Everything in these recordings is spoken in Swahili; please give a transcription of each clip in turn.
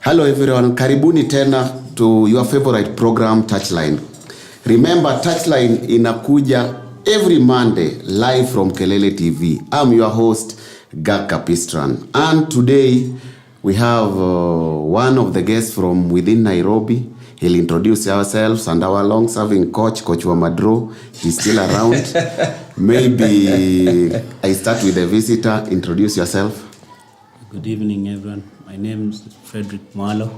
Hello everyone, karibuni tena to your favorite program Touchline. Remember Touchline inakuja every Monday live from Kelele TV. I'm your host Gahk&Eric, and today we have one of the guests from within Nairobi. He'll introduce ourselves and our long-serving coach wa Madro. He's still around. Maybe I start with the visitor. Introduce yourself. Good evening, everyone. My name is Frederick Mwalo,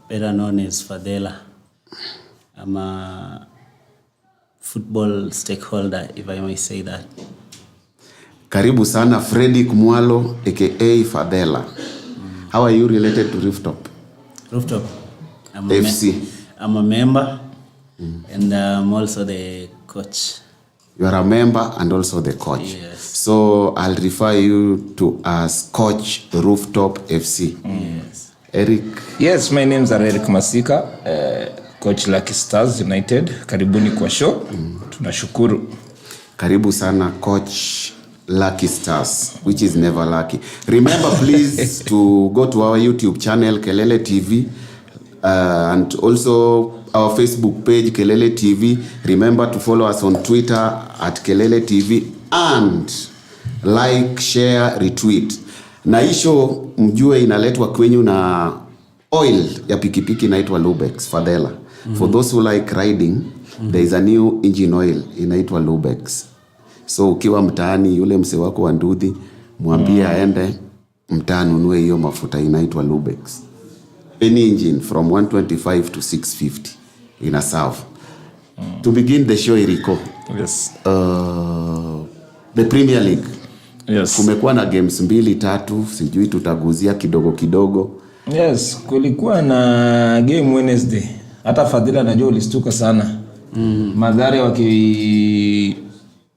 better known as Fadela. I'm a football stakeholder, if I may say that. Karibu sana Frederick Mwalo, aka Fadela. How are you related to Rooftop? Rooftop. I'm FC. I'm a member, and I'm also the coach. You are a member and also the coach. Yes. So I'll refer you to as Coach Rooftop FC. Yes. Eric. Yes, my name is Eric Masika, coach Lucky Stars United. Karibuni kwa show. Tunashukuru. Karibu sana Coach Lucky Stars, which is never lucky. Remember please to go to our YouTube channel Kelele TV and also our Facebook page Kelele TV. Remember to follow us on Twitter at Kelele TV and like, share, retweet. Na isho mjue inaletwa kwenyu na oil ya pikipiki inaitwa Lubex Fadela. For those who like riding, there is a new engine oil inaitwa Lubex. So ukiwa mtaani yule mse wako wa ndudhi mwambie aende mtaani ununue hiyo mafuta inaitwa Lubex. Any engine from 125 to 650 in a serve. To begin the show, Eriko. Yes. The Premier League. Yes. Kumekuwa na games 2-3, sijui tutaguzia kidogo. Yes, kulikuwa na game Wednesday. Hata Fadila najua ulistuka sana. Madhare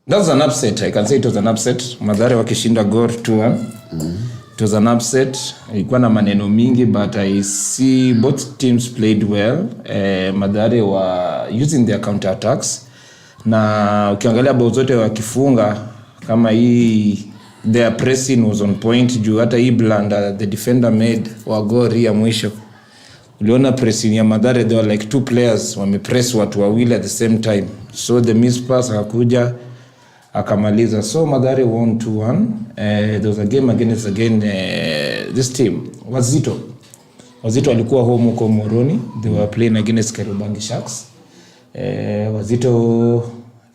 that was an upset. I can say it was an upset. Madhare wakishinda Gor 2-1. It was an upset. Ilikuwa na maneno mingi, but I see both teams played well. Madhare were using their counter attacks. Na ukiangalia bao zote wakifunga kama hii their pressing was on point. Juu hata hii blunder the defender made wa Gor ya mwisho. Uliona pressing ya Madhare, they were like two players wamepress watu wawili at the same time. So the miss pass akakuja akamaliza. So Madhare won 2-1. There was a game against this team Wazito walikuwa home huko Moroni. They were playing against Kariobangi Sharks. Wazito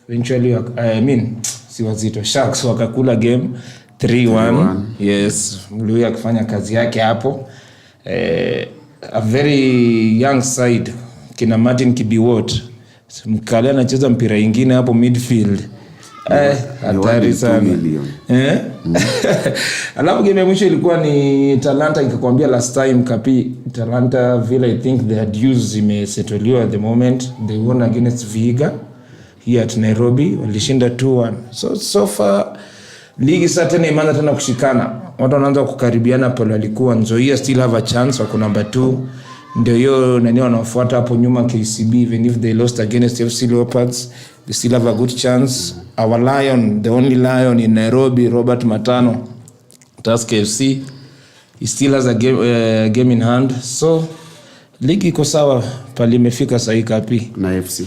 eventually si Wazito Sharks wakakula game 3-1. Yes, Mluya akifanya kazi yake hapo. A very young side kina Martin Kibiwot mkale anacheza mpira ingine hapo midfield. Hatari sana. Alafu game ya mwisho ilikuwa ni Talanta, ikakwambia last time Talanta vile I think they had used imesetoliwa at the moment. They won against Vihiga here at Nairobi, walishinda 2-1. So far ligi sasa imeanza tena kushikana. Watu wanaanza kukaribiana pale walikuwa Nzoia still have a chance wako number 2. Ndio hiyo nani wanafuata hapo nyuma KCB, even if they lost against FC Leopards, they still have a good chance. Our lion, the only lion in Nairobi, Robert Matano, Tusker FC, he still has a game in hand. So ligi iko sawa, pale imefika sahi kapi na FC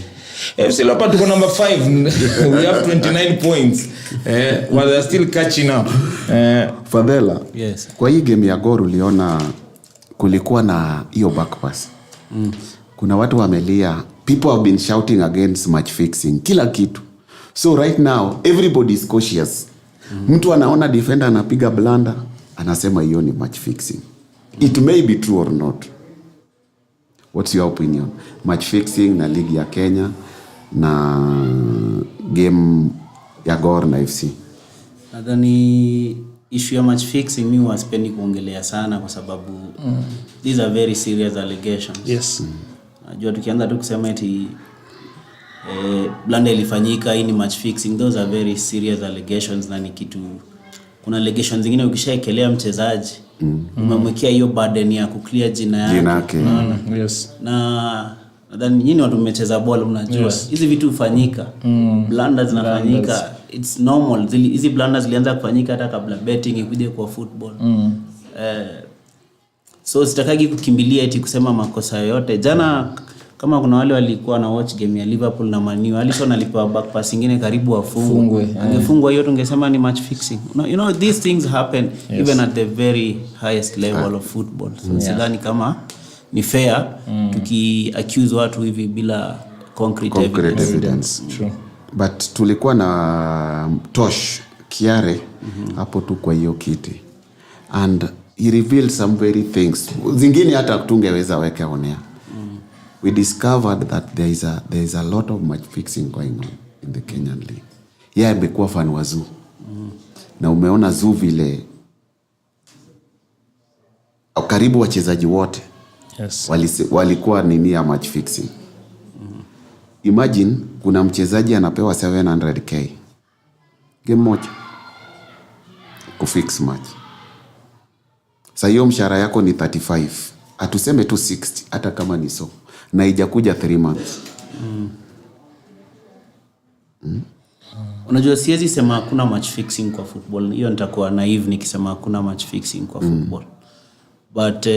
Leopards tuko number 5. We have 29 points. While they are still catching up. Fadela. Yes. Kwa hii game ya Gor uliona kulikuwa na hiyo back pass. Kuna watu wamelia. People have been shouting against match fixing. Kila kitu. So right now everybody is cautious. Mtu anaona defender anapiga blunder, anasema hiyo ni match fixing. It may be true or not. What's your opinion? Match fixing na ligi ya Kenya na game ya Gor na FC. Nadhani issue ya match fixing mimi waspendi kuongelea sana kwa sababu these are very serious allegations. Yes. Najua tukianza tu kusema eti blunder ilifanyika, hii ni match fixing, those are very serious allegations. Na ni kitu, kuna allegations zingine ukishaekelea mchezaji umemwekea hiyo burden ya kuclear jina yake. Yes. Na nadhani nyinyi watu mmecheza ball mnajua hizi vitu hufanyika. Blunders zinafanyika, it's normal. Hizi blunders zilianza kufanyika hata kabla betting ikuje kwa football. So sitakagi kukimbilia eti kusema makosa yote. Jana kama kuna wale walikuwa na watch game ya Liverpool na Man U, Alisson alipewa back pass nyingine karibu wafungwe. Angefungwa hiyo tungesema ni match fixing. You know these things happen even at the very highest level of football. So sidhani kama ni fair tuki accuse watu hivi bila concrete evidence. True. But tulikuwa na Tosh Kiare hapo tu kwa hiyo kiti. And he revealed some very things. Zingine hata tungeweza weka onea. We discovered that there is a lot of match fixing going on in the Kenyan League. Yeye amekuwa fan wa Zoo. Na umeona Zoo vile karibu wachezaji wote walikuwa nini ya match fixing. Imagine kuna mchezaji anapewa 700k game moja kufix match. Sasa hiyo mshahara yako ni 35. Atuseme tu 60 hata kama ni so. Na haijakuja 3 months. Unajua siwezi sema hakuna match fixing kwa football. Hiyo nitakuwa naive nikisema hakuna match fixing kwa football. But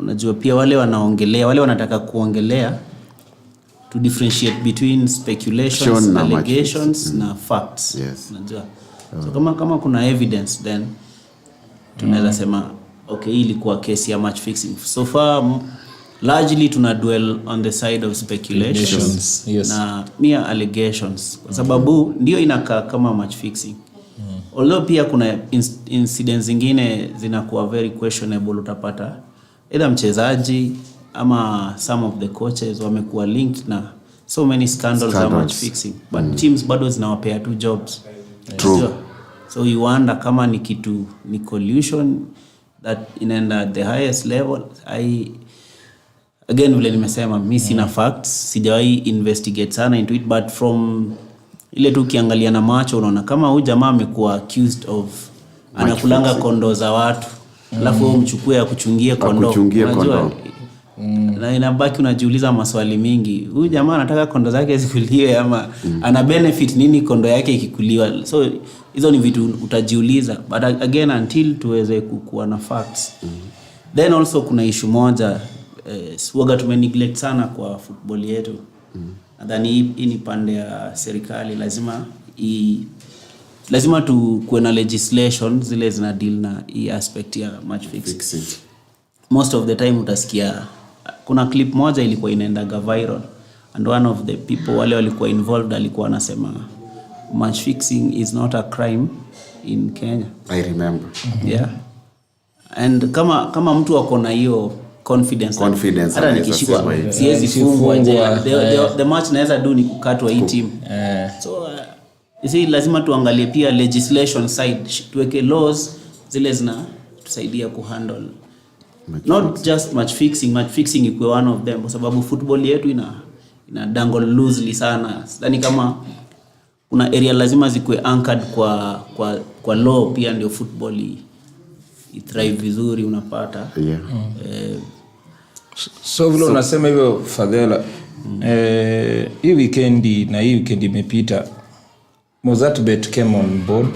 unajua pia wale wanaongelea, wale wanataka kuongelea to differentiate between speculations, allegations na facts. Yes. Unajua. So kama kuna evidence then tunaweza sema okay, hii ilikuwa kesi ya match fixing. So far largely tuna dwell on the side of speculations na mere allegations kwa sababu ndio inakaa kama match fixing. Although pia kuna incidents zingine zinakuwa very questionable, utapata either mchezaji ama some of the coaches wamekuwa linked na so many scandals of match fixing, but teams bado zinawapea tu jobs. True. So you wonder kama ni kitu ni collusion that inaenda at the highest level. Again vile nimesema mimi sina facts, sijawahi investigate sana into it, but from ile tu kiangalia na macho unaona kama huyu jamaa amekuwa accused of anakulanga kondo za watu alafu umchukue akuchungie kondo. Unajua na inabaki unajiuliza maswali mingi. Huyu jamaa anataka kondo zake zikuliwe ama ana benefit nini kondo yake ikikuliwa? So hizo ni vitu utajiuliza, but again until tuweze kuwa na facts. Then also kuna issue moja suaga tumeneglect sana kwa football yetu. Nadhani hii ni pande ya serikali, lazima kuwe na legislation zile zina deal na hii aspect ya match fixing. Most of the time utasikia kuna clip moja ilikuwa inaendaga viral and one of the people wale walikuwa involved alikuwa anasema match fixing is not a crime in Kenya. I remember. Yeah. And kama mtu wako na hiyo confidence hata nikishikwa siwezi fungwa the match naweza do ni kukatwa hii team. So lazima tuangalie pia legislation side, tuweke laws zile zina tusaidia kuhandle not just match fixing ikuwe one of them, kwa sababu football yetu ina dangle loosely sana. Sidhani kama kuna area lazima zikuwe anchored kwa law pia ndio football thrive vizuri unapata. So vile unasema hivyo Fadhela, hii weekend imepita Mozartbet came on board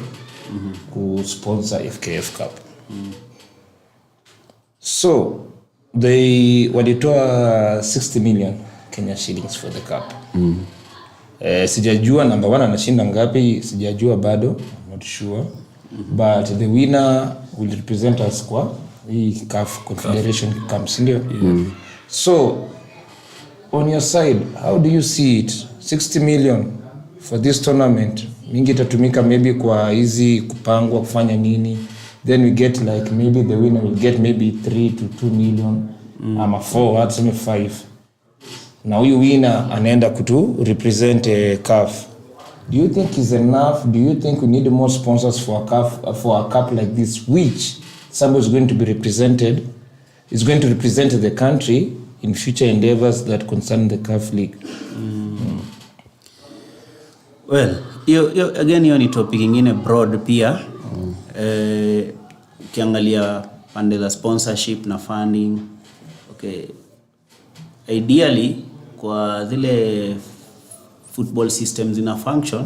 ku sponsor FKF Cup. So they walitoa 60 million Kenya shillings for the cup. Sijajua number 1 anashinda ngapi, sijajua bado, I'm not sure. But the winner will represent us kwa hii CAF Confederation Cup, ndio. So on your side, how do you see it? 60 million for this tournament mingi itatumika maybe kwa hizi kupangwa kufanya nini, then we get like maybe the winner will get maybe 3 to 2 million ama 4 hata 5. Na huyu winner anaenda kutu represent CAF. Do you think is enough? Do you think we need more sponsors for a cup like this, which somebody is going to be represented, is going to represent the country in future endeavors that concern the CAF League? Well, hiyo ni topic nyingine broad pia. Ukiangalia pande za sponsorship na funding. Okay. Ideally kwa zile football systems ina function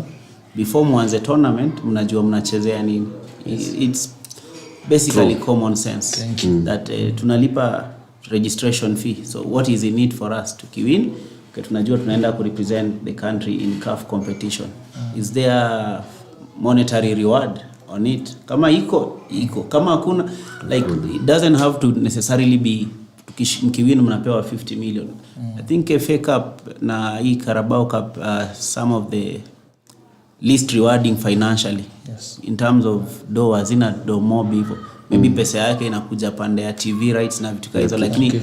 before mwanze tournament mnajua mnachezea nini. basically common sense that tunalipa registration fee, so what is in it for us to kiwin? Okay, tunajua tunaenda ku represent the country in CAF competition. Is there monetary reward on it? Kama iko kama hakuna, like it doesn't have to necessarily be mkiwin mnapewa 50 million. I think FA Cup na hii Carabao Cup some of the least rewarding financially. In terms of do hazina do mob hivyo. Maybe pesa yake inakuja pande ya TV rights na vitu kama hizo, lakini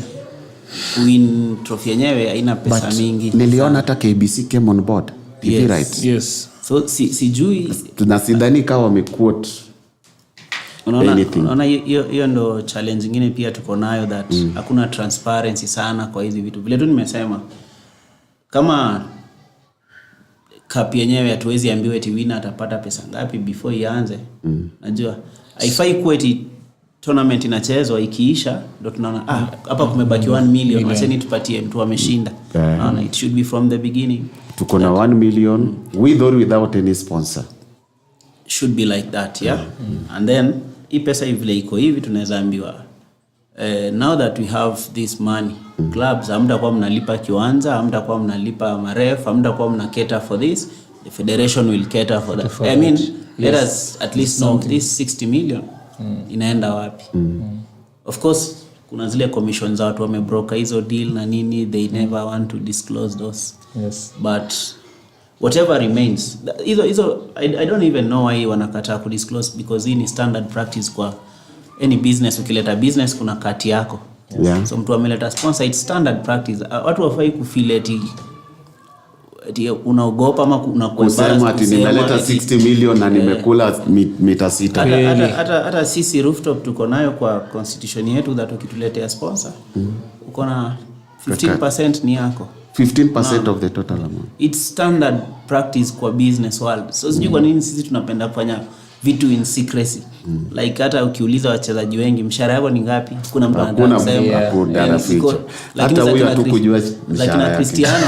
win trophy yenyewe haina pesa mingi. Niliona hata KBC came on board TV rights. Yes. So sijui tunasidhani kama wamequote. Unaona hiyo ndo challenge nyingine pia tuko nayo, that hakuna transparency sana kwa hizi vitu. Vile tu nimesema, kama cup yenyewe hatuwezi ambiwa eti winner atapata pesa ngapi before ianze. Najua haifai kuwa eti tournament inachezwa ikiisha ndo tunaona hapa kumebaki 1 million, acheni tupatie mtu ameshinda. No, it should be from the beginning. Tuko na 1 million with or without any sponsor. Should be like that, yeah. And then hii pesa vile iko hivi tunaweza ambiwa now that we have this money, clubs hamtakuwa mnalipa kiwanja, hamtakuwa mnalipa maref, hamtakuwa mna cater for this, the federation will cater for that. I mean, let us at least know this 60 million inaenda wapi. Of course kuna zile commissions za watu wamebroker hizo deal na nini, they never want to disclose those. But whatever remains, I don't even know why wanakataa ku disclose, because hii ni standard practice kwa any business. Ukileta business kuna kati yako. So mtu ameleta sponsor, it's standard practice. Watu wafai kufeel eti unaogopa ama kusema ati nimeleta 60 million na nimekula mita 6. Hata sisi rooftop tuko nayo kwa constitution yetu, that ukituletea sponsor uko na 15% ni yako. 15% of the total amount. It's standard practice kwa business world. So sijui kwa nini sisi tunapenda kufanya vitu in secrecy. Like hata ukiuliza wachezaji wengi mshahara yako ni ngapi, kuna mtu anasema hata huyo hatukujua mshahara yake. Cristiano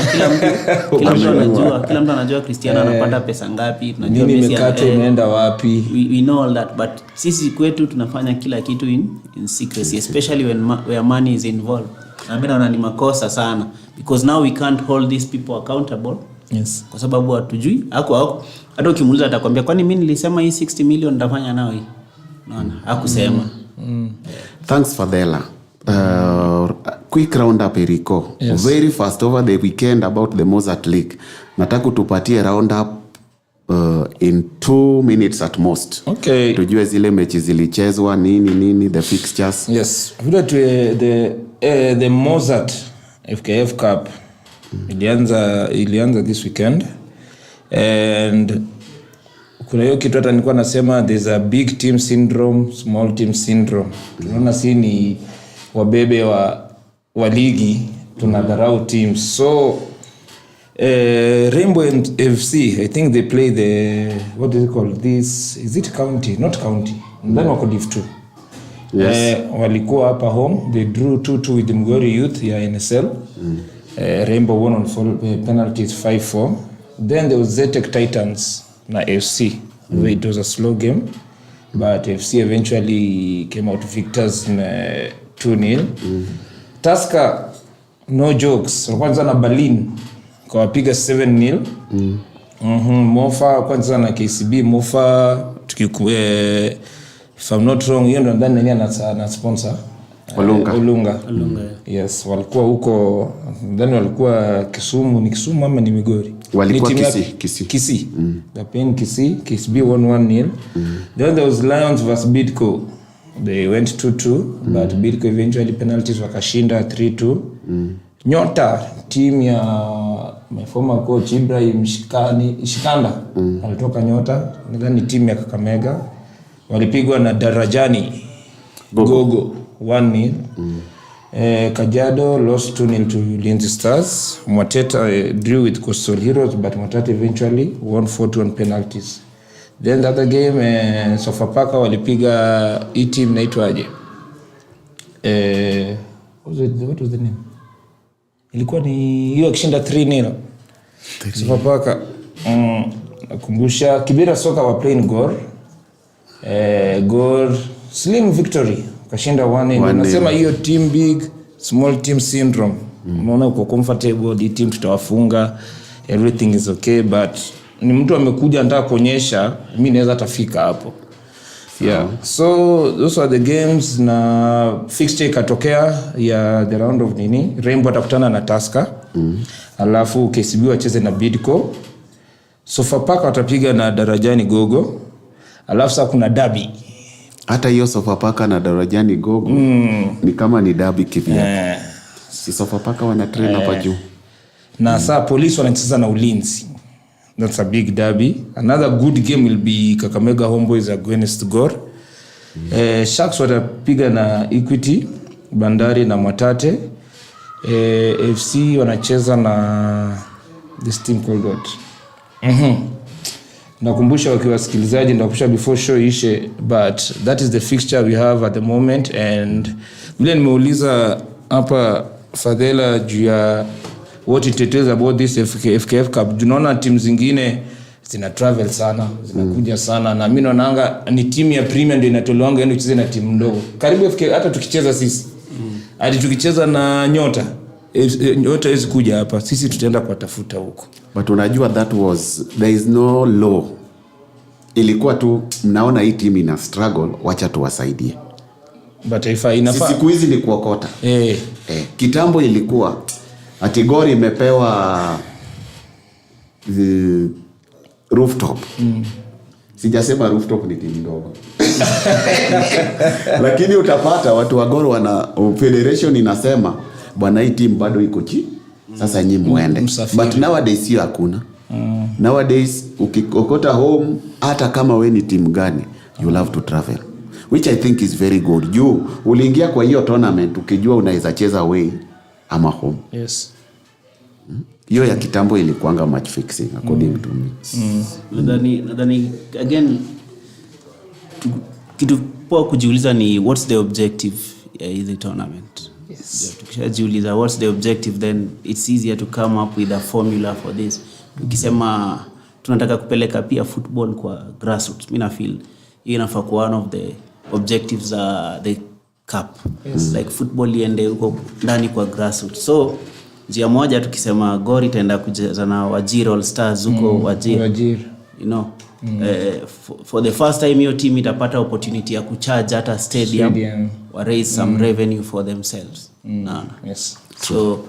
kila mtu anajua Cristiano anapata pesa ngapi, tunajua Messi mekato imeenda wapi. We know all that, but sisi kwetu tunafanya kila kitu in secrecy, especially where money is involved. Na mimi naona ni makosa sana, because now we can't hold these people accountable. Kwa sababu hatujui hata ukimuuliza atakwambia kwani mimi nilisema hii 60 million ndafanya nao hii. Naona hakusema. Thanks Fadela. Quick round up Erico. Very fast over the weekend about the Mozart League. Nataka tupatie round up in 2 minutes at most. Okay. Tujue zile mechi zilichezwa nini the fixtures. Yes. The Mozart FKF Cup ilianza this weekend, and kuna hiyo kitu hata nilikuwa nasema there's a big team syndrome, small team syndrome. Tunaona si ni wabebe wa ligi tunadharau teams. So Rainbow FC, I think they play the, what is it called, this, is it county? Not county. And then wako Div 2. Yes. Walikuwa hapa home, they drew 2-2 with the Mgori Youth ya NSL. Rainbow won on penalties 5-4. Then there was Zetek Titans na FC. It was a slow game, but FC eventually came out victors 2-0. Tusker, no jokes, kwanza na Berlin kwa wapiga 7-0. Mofa kwanza na KCB. Mofa if I'm not wrong, hiyo ndo ndani nani ana sponsor Olunga. Yes, walikuwa huko ndani, walikuwa Kisumu, ni Kisumu ama ni Migori? Walikuwa Kisii. The Pen Kisii, KCB 1-0. Then there was Lions vs Bidco. They went 2-2, but Bidco eventually penalties wakashinda 3-2. Nyota, team ya my former coach Ibrahim Shikanda, alitoka Nyota. Nadhani team ya Kakamega walipigwa na Darajani Gogo 1-0. Kajiado lost 2-0 to Ulinzi Stars. Mwateta drew with Coastal Heroes, but Mwateta eventually won 4-2 on penalties. Then the other game, Sofapaka walipiga hii team naitwaje? What was the name? Ilikuwa ni hiyo kishinda 3-0. Sofapaka. Nakumbusha Kibera Soka wa playing Gor. Gor slim victory kashinda 1-0. Nasema hiyo team big small team syndrome. Unaona uko comfortable, the team tutawafunga, everything is okay, but ni mtu amekuja anataka kuonyesha mimi naweza tafika hapo. Yeah. So those are the games. Na fixture ikatokea ya the round of nini, Rainbow atakutana na Tusker. Alafu KCB wacheze na Bidco. Sofapaka watapiga na Darajani Gogo. Alafu sasa kuna derby. Hata hiyo Sofapaka na Darajani Gogo ni kama ni derby kivya. Si Sofapaka wana train hapa juu. Na sasa Police wanacheza na Ulinzi. That's a big derby. Another good game will be Kakamega Homeboys against Gor. Sharks watapiga na Equity, Bandari na Mwatate. FC wanacheza na this team called what? Nakumbusha wakiwasikilizaji, ndakumbusha before show ishe, but that is the fixture we have at the moment. And vile nimeuliza hapa Fadhela juu ya what it tells about this FKF Cup. Tunaona timu zingine zina travel sana, zinakuja sana, na mimi naonanga ni timu ya Premier ndio inatolewa yani ucheze na timu ndogo. Karibu FKF hata tukicheza sisi. Hadi tukicheza na Nyota hizi kuja hapa, sisi tutaenda kuwatafuta huko. But unajua there is no law. Ilikuwa tu mnaona hii team ina struggle, wacha tuwasaidie. But inafaa. Siku hizi ni kuokota. Kitambo ilikuwa ati Gor imepewa rooftop. Sijasema rooftop ni timu ndogo. Lakini utapata watu wa Gor wana federation inasema bwana hii team bado iko chini. Sasa nyinyi muende. But nowadays hiyo hakuna. Nowadays ukikokota home hata kama we ni team gani, you love to travel. Which I think is very good. Juu uliingia kwa hiyo tournament ukijua unaweza cheza away ama home. Yes. Hiyo ya kitambo ilikuanga match fixing according to me. Nadhani again kitu poa kujiuliza ni what's the objective ya hizi tournament. Yes. Tukishajiuliza what's the objective, then it's easier to come up with a formula for this. Tukisema tunataka kupeleka pia football kwa grassroots, mimi na feel hiyo inafaa kuwa one of the objectives the cup. Yes. Like football iende huko ndani kwa grassroots. So njia moja tukisema Gor itaenda kucheza na Wajir All Stars huko Wajir. You know, for the first time hiyo team itapata opportunity ya kucharge hata stadium. Wa raise some revenue for themselves. Yes. So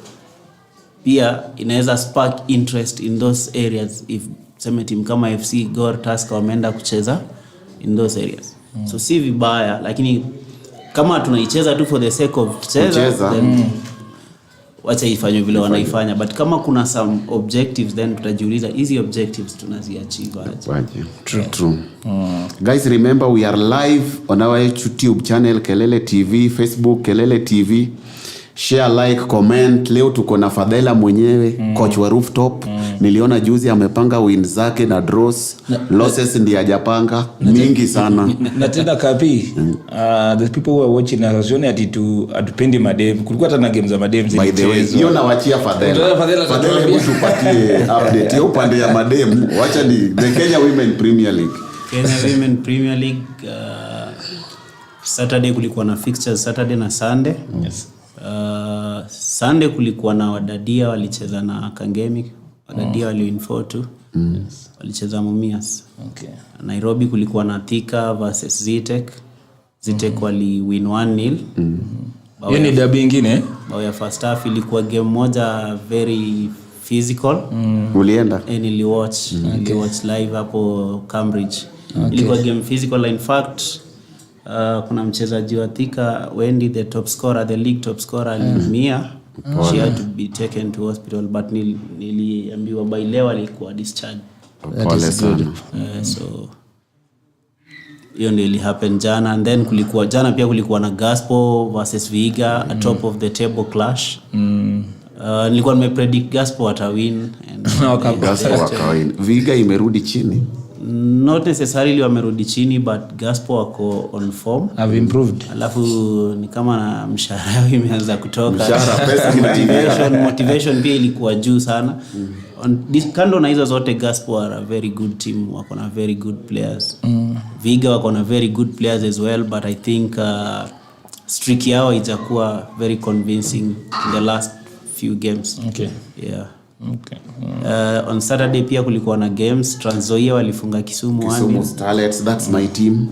pia inaweza spark interest in those areas if sema team kama FC Gor Tusker wameenda kucheza in those areas. So si vibaya, lakini kama tunaicheza tu for the sake of kucheza, then wacha ifanywe vile wanaifanya. But kama kuna some objectives, then tutajiuliza hizi objectives tunaziachieve aje. True. Guys, remember we are live on our YouTube channel Kelele TV, Facebook Kelele TV. Share, like, comment. Leo tuko na Fadhela mwenyewe, coach wa Rooftop. Niliona juzi amepanga win zake na draws. Losses ndiye hajapanga mingi sana. Na tena kapi, the people who are watching na wasione atupendi madem. Kulikuwa hata na games za madem zilichezwa. By the way, hiyo nawachia Fadhela. Fadhela tupatie update ya upande ya madem. Wacha ni the Kenya Women Premier League. Kenya Women Premier League Saturday kulikuwa na fixtures Saturday na Sunday. Yes. Sunday kulikuwa na Wadadia walicheza na Kangemi. Wadadia waliwin 4-2. Yes. Walicheza Mumias. Okay. Nairobi kulikuwa na Thika versus Zitek. Zitek waliwin 1-0. Hiyo ni derby nyingine. Bao ya first half ilikuwa game moja very physical. Ulienda? Niliwatch live hapo Cambridge. Ilikuwa game physical. In fact kuna mchezaji wa Thika Wendy, the league top scorer aliumia. She had to be taken to hospital, but niliambiwa by leo alikuwa discharged. Pole sana. So hiyo ndio ili happen jana. And then jana pia kulikuwa na Gaspo versus Vihiga, a top of the table clash. Nilikuwa nimepredict Gaspo atawin and Gaspo akawin. Vihiga imerudi chini. Not necessarily wamerudi chini, but Gaspo wako on form. Have improved. Alafu ni kama mshahara imeanza kutoka. Mshahara, pesa motivation pia ilikuwa juu sana. kando na hizo zote Gaspo are a very good team, wako na very good players. Viga wako na very good players as well, but I think streak yao ijakuwa very convincing in the last few games. Okay. Yeah. Okay. On Saturday pia kulikuwa na games. Trans Nzoia walifunga Kisumu 1. Kisumu Starlets, that's my team.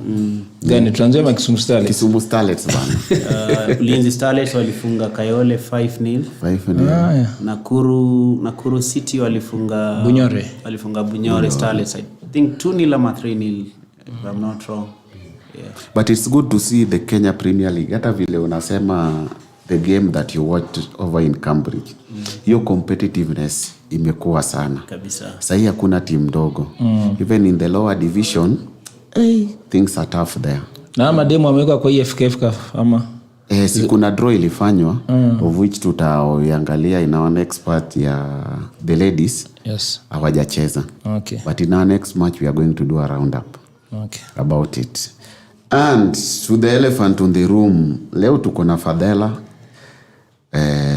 Gani Trans Nzoia Kisumu Starlets? Kisumu Starlets bana. Ulinzi Starlets walifunga Kayole 5-0. 5-0. Nakuru City walifunga Bunyore Starlets. I think 2-0 ama 3-0 if I'm not wrong. Yeah. But it's good to see the Kenya Premier League. Hata vile unasema the game that you watched over in Cambridge. Hiyo competitiveness imekuwa sana. Kabisa. Sahi hakuna team ndogo. Even in the lower division, things are tough there. Na mademu wameweka kwa FKF ama si kuna draw ilifanywa of which tutaangalia in our next part ya the ladies. Yes. Hawajacheza. Okay. But in our next match we are going to do a roundup. Okay. About it. And to the elephant in the room, leo tuko na Fadela.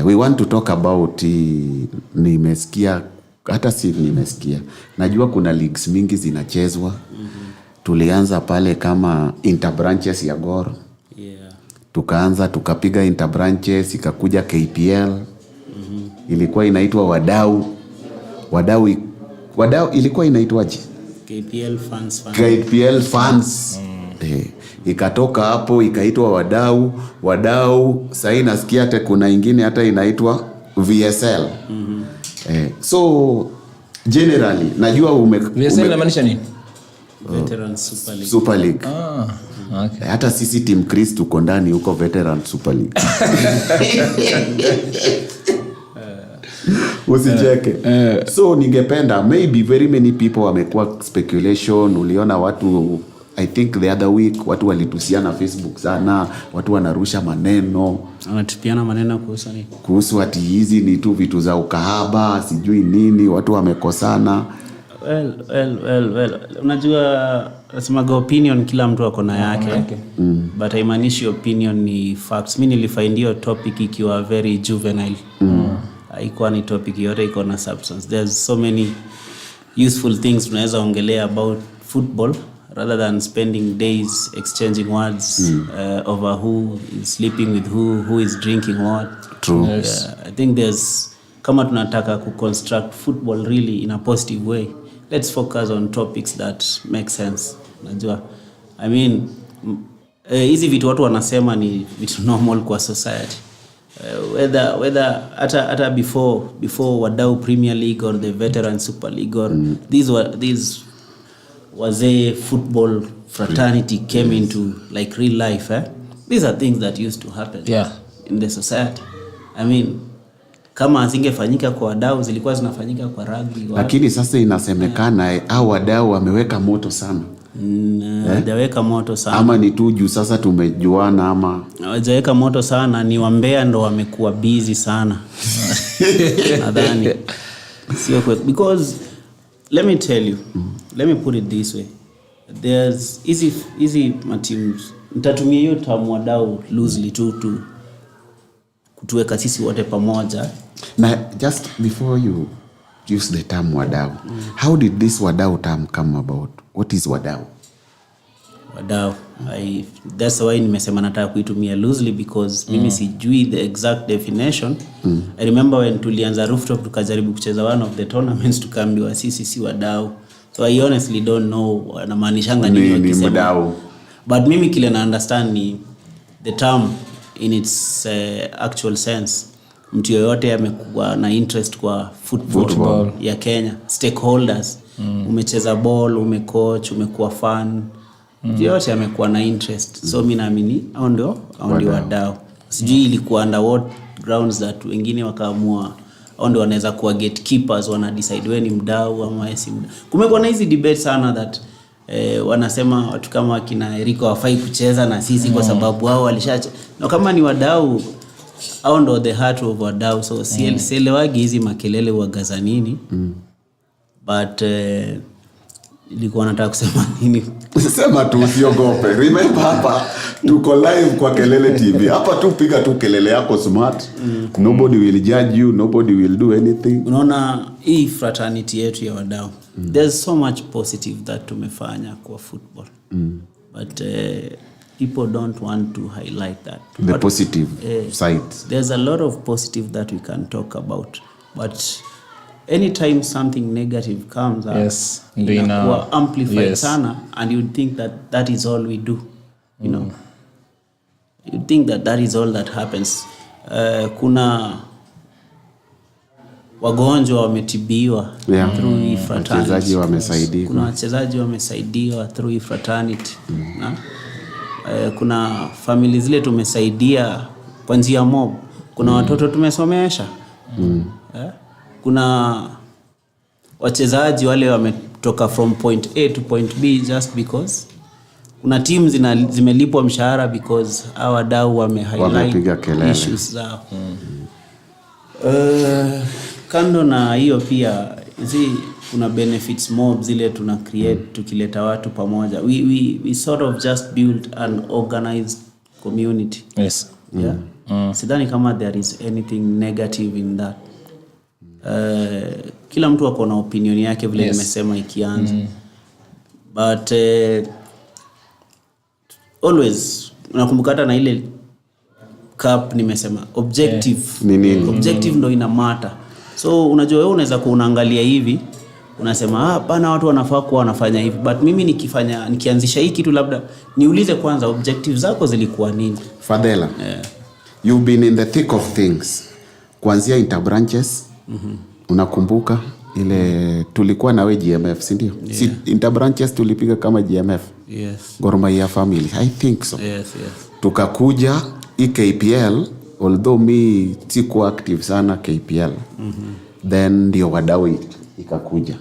We want to talk about nimesikia, hata si nimesikia. Najua kuna leagues mingi zinachezwa. Tulianza pale kama interbranches ya Gor. Tukaanza tukapiga interbranches, ikakuja KPL. Ilikuwa inaitwa Wadau ilikuwa inaitwaje? KPL Fans. Ikatoka hapo ikaitwa Wadau. Sasa nasikia hata kuna ingine hata inaitwa VSL. So generally najua VSL inamaanisha nini? Veteran Super League. Okay. Hata sisi team Chris tuko ndani huko Veteran Super League. Usicheke. So ningependa, maybe very many people wamekuwa speculation. Uliona watu, I think the other week watu walitusiana Facebook sana, watu wanarusha maneno, wanatupiana maneno kuhusu ati hizi ni tu vitu za ukahaba, sijui nini, watu wamekosana. Well, unajua nasemaga opinion kila mtu ako na yake. But haimaanishi opinion ni facts. Mimi nilifind hiyo topic ikiwa very juvenile. Haikuwa ni topic yote iko na substance. There's so many useful things tunaweza ongelea about football rather than spending days exchanging words over who is sleeping with who is drinking what. True. Yes. I think there's, kama tunataka construct football really in a positive way, let's focus on topics that make sense. Najua, I mean, hizi vitu watu wanasema ni vitu normal kwa society. Whether hata before Wadau Premier League or the Veteran Super League or these was a football fraternity came into like real life. These are things that used to happen in the society. I mean, kama asingefanyika kwa Wadau zilikuwa zinafanyika kwa rugby. Lakini sasa inasemekana hao Wadau wameweka moto sana. Hawajaweka moto sana. Ama ni tu juu sasa tumejuana ama hawajaweka moto sana, ni wambea ndo wamekuwa busy sana. Nadhani sio kwa, because let me tell you, let me put it this way. There's easy teams. Nitatumia hiyo term Wadau loosely tu kutuweka sisi wote pamoja. Na just before you use the term Wadau, how did this Wadau term come about? What is Wadau? Wadau, that's why nimesema nataka kuitumia loosely because mimi sijui the exact definition. I remember when tulianza Rooftop tukajaribu kucheza one of the tournaments tukaambiwa sisi si Wadau. So I honestly don't know wanamaanishanga nini wakisema. Ni Wadau. But mimi kile na understand ni the term in its actual sense. Mtu yoyote amekuwa na interest kwa football ya Kenya, stakeholders. Umecheza ball, umecoach, umekuwa fan. Mtu yoyote amekuwa na interest. So mimi naamini hao ndio Wadau. Sijui ilikuwa under what grounds that wengine wakaamua hao ndio wanaweza kuwa gatekeepers, wana decide wewe ni mdau ama si mdau. Kumekuwa na hizi debate sana that wanasema watu kama kina Eric hawafai kucheza na sisi kwa sababu wao walishacha. Na kama ni Wadau, hao ndio the heart of Wadau. So sielewagi hizi makelele wagaza nini. But Ilikuwa nataka kusema nini? Sema tu usiogope. Remember hapa tuko live kwa Kelele TV. Hapa tu piga tu kelele yako smart. Nobody will judge you, nobody will do anything. Unaona hii fraternity yetu ya wadau. There's so much positive that tumefanya kwa football. But people don't want to highlight that. The positive sides. There's a lot of positive that we can talk about. But anytime something negative comes up, inakuwa amplified sana, and you'd think that is all we do. You know, you'd think that is all that happens. Kuna wagonjwa wametibiwa through fraternity. Wachezaji wamesaidiwa. Kuna wachezaji wamesaidiwa through fraternity. Kuna family zile tumesaidia kwa njia mob. Kuna watoto tumesomesha. Kuna wachezaji wale wametoka from point A to point B just because kuna teams zimelipwa mshahara because our wadau wamehighlight issues zao. Kando na hiyo pia kuna benefits mob zile tuna create tukileta watu pamoja. We sort of just build an organized community. Yes. Yeah. Sidhani kama there is anything negative in that. Kila mtu ako na opinion yake vile nimesema ikianza. But always unakumbuka na ile cup nimesema objective. Objective ndo ina matter. So unajua wewe unaweza kuunaangalia hivi unasema bana watu wanafaa kuwa wanafanya hivi, but mimi nikianzisha hii kitu labda niulize kwanza objectives zako zilikuwa nini? Fadela. You've been in the thick of things. Kuanzia interbranches. Unakumbuka ile tulikuwa na we GMF, si ndio? Si interbranches tulipiga kama GMF. Yes. Gor Mahia family, I think so. Yes. Tukakuja KPL, although me siko active sana KPL. Then ndio wadau ikakuja.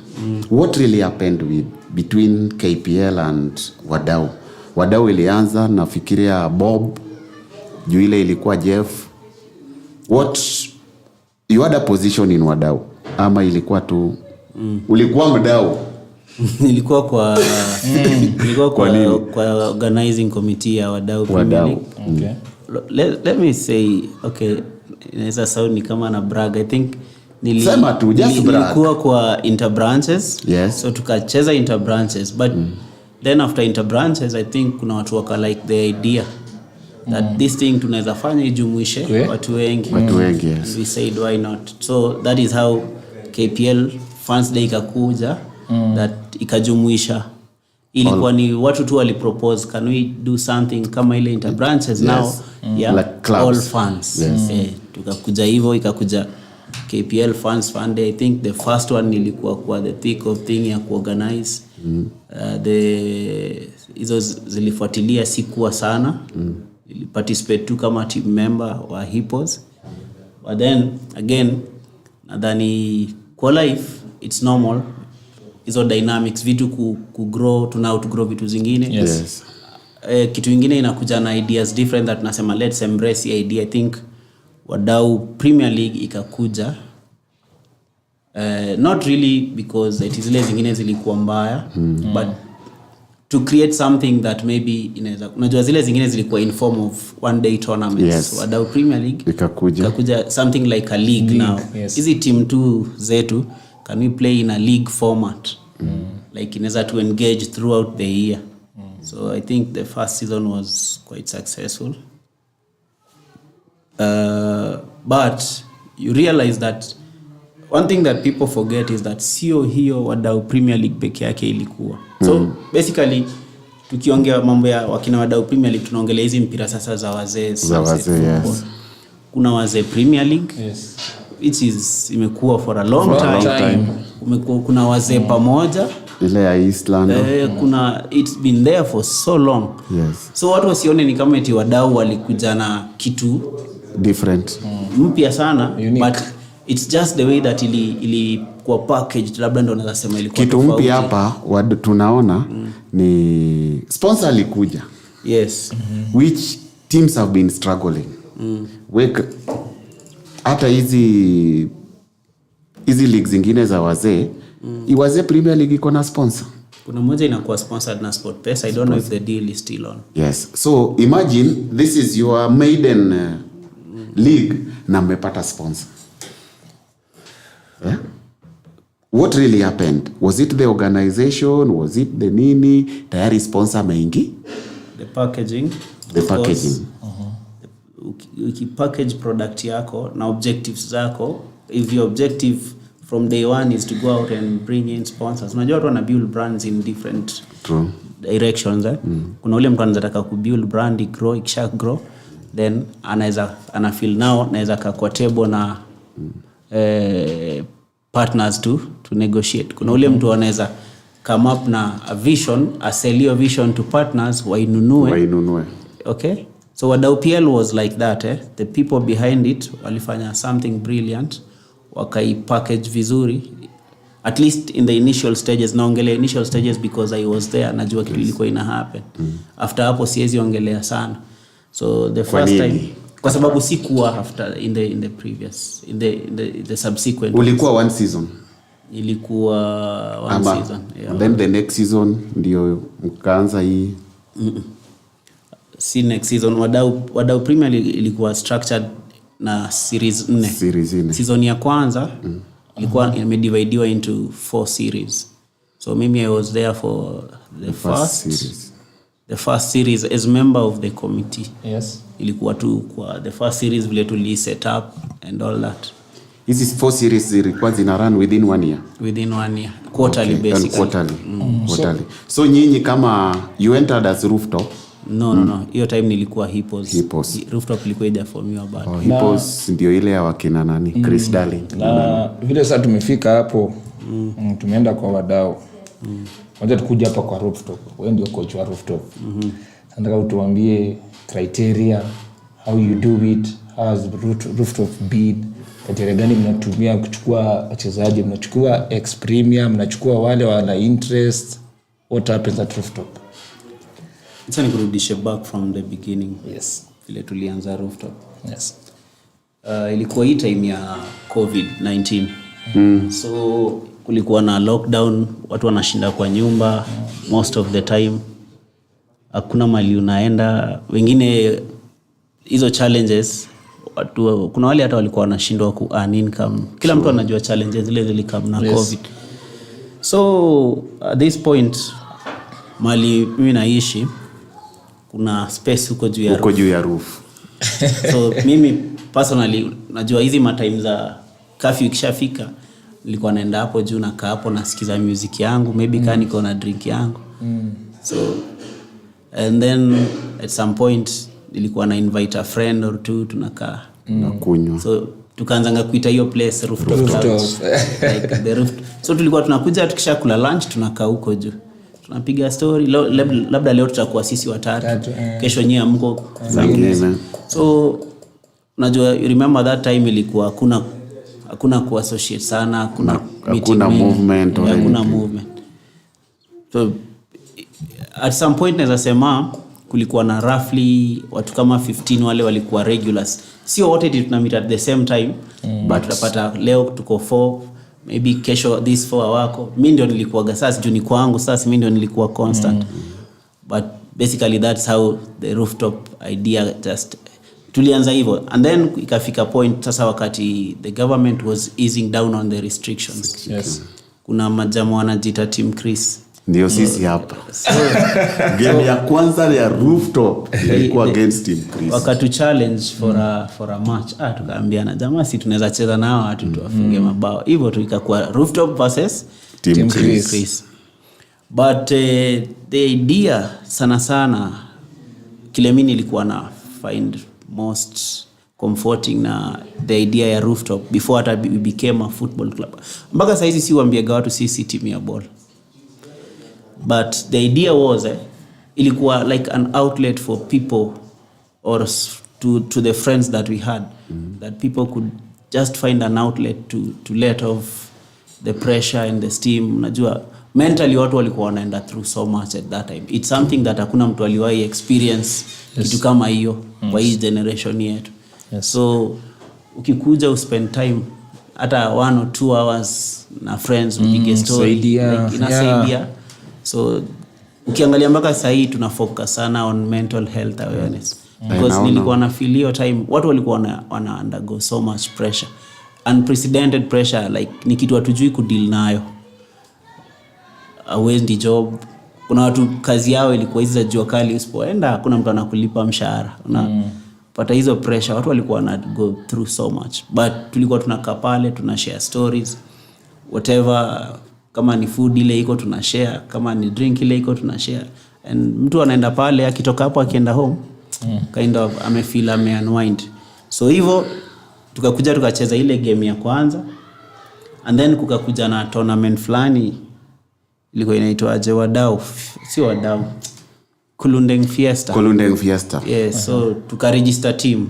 What really happened between KPL and wadau? Wadau ilianza nafikiria Bob, juu ile ilikuwa Jeff. What you had a position in wadau ama ilikuwa tu ulikuwa mdau? Nilikuwa kwa kwa organizing committee ya wadau Premier League. Okay. Let me say, okay, inaweza sound ni kama na brag. I think sema tu just brag. Nilikuwa kwa interbranches. Yes. So tukacheza interbranches, but then after interbranches I think kuna watu waka like the idea that this thing tunaweza fanya ijumuishe watu wengi. Yes. We said why not. So that is how KPL Fans Day ikakuja, that ikajumuisha. Ilikuwa ni watu tu wali propose, can we do something kama ile interbranches now? Yeah, like all fans. Tukakuja hivyo, ikakuja KPL Fans Fund Day. I think the first one ilikuwa kwa the thick of thing ya kuorganize. Hizo zilifuatilia sikuwa sana. Participate tu kama team member wa Hippos. But then again nadhani kwa life it's normal hizo dynamics vitu ku grow, to grow vitu zingine. Yes. Kitu kingine inakuja na ideas different that nasema let's embrace the idea. I think wadau Premier League ikakuja not really because it is zile zingine zilikuwa mbaya, but to create something that maybe inaweza, unajua zile zingine zilikuwa in form of one day tournaments. Yes. So wadau Premier League ikakuja something like a league now. Hizi team tu zetu, can we play in a league format? Like inaweza to engage throughout the year. So I think the first season was quite successful. But you realize that one thing that people forget is that sio hiyo wadau Premier League peke yake ilikuwa. So basically tukiongea mambo ya wakina wadau Premier League tunaongelea hizi mpira sasa za wazee. Yes. Kuna wazee Premier League. Yes. Which is imekuwa for a long time. Kuna wazee pamoja ile ya Eastland. Kuna it's been there for so long. Yes. So watu wasione ni kama eti wadau walikuja na kitu different. Mpya sana. Unique. But it's just the way that ili kwa package labda ndo naweza sema ilikuwa kitu mpya hapa tunaona ni sponsor alikuja. Yes. Which teams have been struggling. Hata hizi league zingine za wazee, wazee Premier League iko na sponsor. Kuna moja inakuwa sponsored na SportPesa. I don't know if the deal is still on. Yes. So imagine this is your maiden league na mmepata sponsor. Yeah? What really happened? Was it the organization? Was it the nini? Tayari sponsor mengi? The packaging. The packaging. Ukipackage product yako na objectives zako, if your objective from day one is to go out and bring in sponsors. Unajua watu wana build brands in different directions. Kuna ule mtu anataka ku build brand grow, ikisha grow, then ana feel now naweza kwa table na partners to negotiate. Kuna ule mtu anaweza come up na a vision, a sell your vision to partners wainunue. Okay? So Wadau PL was like that. The people behind it walifanya something brilliant, wakai package vizuri, at least in the initial stages. Naongelea initial stages because I was there, najua kitu ilikuwa ina happen. After hapo siwezi ongelea sana. So the first time, kwa sababu sikuwa after in the previous in the subsequent. Ulikuwa one season. Ilikuwa one season. Yeah. And then the next season ndio mkaanza hii. Si next season Wadau Premier League ilikuwa structured na series 4. Season ya kwanza ilikuwa imedividiwa into 4 series. So mimi I was there for the first series as member of the committee. Yes. Ilikuwa tu kwa the first series vile tuli set up and all that. Hizi 4 series zilikuwa zina run within 1 year. Within 1 year. Quarterly basically. Quarterly. So nyinyi kama you entered as Rooftop? No. Hiyo time nilikuwa Hippos. Rooftop ilikuwa ijaformiwa bado. Hippos ndio ile ya wakina nani? Chris Darling. Na vile sasa tumefika hapo, tumeenda kwa wadau. Wacha tukuja hapa kwa Rooftop. Wewe ndio coach wa Rooftop. Nataka utuambie criteria, how you do it, how has Rooftop been, criteria gani mnatumia kuchukua wachezaji, mnachukua ex premier, mnachukua wale wana interest, what happens at Rooftop? Acha nikurudishe back from the beginning. Yes. Vile tulianza Rooftop. Yes. Ilikuwa hii time ya COVID-19. So kulikuwa na lockdown, watu wanashinda kwa nyumba most of the time. Hakuna mali unaenda. Wengine hizo challenges watu, kuna wale hata walikuwa wanashindwa ku earn income. Kila mtu anajua challenges zile zilikam na COVID. So at this point mali mimi naishi kuna space huko juu ya roof. So mimi personally najua hizi matime za curfew ikishafika nilikuwa naenda hapo juu, nakaa hapo nasikiza music yangu, maybe kama niko na drink yangu. So and then at some point nilikuwa na invite a friend or two, tunakaa na kunywa. So tukaanza kuita hiyo place Rooftop like the roof. So tulikuwa tunakuja tukishakula lunch tunakaa huko juu, tunapiga story. Labda leo tutakuwa sisi watatu, kesho nyinyi mko zingine. So unajua, you remember that time ilikuwa hakuna kuassociate sana, hakuna movement. So at some point naweza sema kulikuwa na roughly watu kama 15 wale walikuwa regulars. Sio wote tuna meet at the same time, but tutapata leo tuko 4, maybe kesho this 4 wako. Mimi ndio nilikuwa sasa juu ni kwangu, sasa mimi ndio nilikuwa constant. But basically that's how the Rooftop idea just tulianza hivyo. And then ikafika point sasa wakati the government was easing down on the restrictions. Yes. Kuna majamaa wanajiita Team Chris. Ndio sisi hapa. Game ya kwanza ya Rooftop ilikuwa against Team Chris. Wakatu challenge for a match. Tukaambiana jamaa si tunaweza cheza nao watu tuwafunge mabao. Hivyo tu ikakuwa Rooftop versus Team Chris. But the idea sana kile mimi nilikuwa na find most comforting na the idea ya Rooftop before hata we became a football club. Mpaka sasa hizi si waambiaga watu sisi timu ya ball. But the idea was ilikuwa like an outlet for people or to the friends that we had, that people could just find an outlet to let off the pressure and the steam. Unajua mentally watu walikuwa wanaenda through so much at that time. It's something that hakuna mtu aliwahi experience kitu kama hiyo kwa hii generation yetu. So ukikuja uspend time hata 1 or 2 hours na friends upige story, like inasaidia. So ukiangalia mpaka sasa hii tuna focus sana on mental health awareness because nilikuwa na feel hiyo time watu walikuwa wana undergo so much pressure, unprecedented pressure, like ni kitu hatujui kudeal nayo. Awendi job, kuna watu kazi yao ilikuwa hizi za jua kali, usipoenda hakuna mtu anakulipa mshahara, unapata hizo pressure. Watu walikuwa wana go through so much, but tulikuwa tunakaa pale tuna share stories whatever, kama ni food ile iko tuna share, kama ni drink ile iko tuna share, and mtu anaenda pale akitoka hapo akienda home kind of amefeel unwind. So hivyo tukakuja tukacheza ile game ya kwanza, and then kukakuja na tournament fulani ilikuwa inaitwa aje, Kulundeng Fiesta. Yes, so tukaregister team.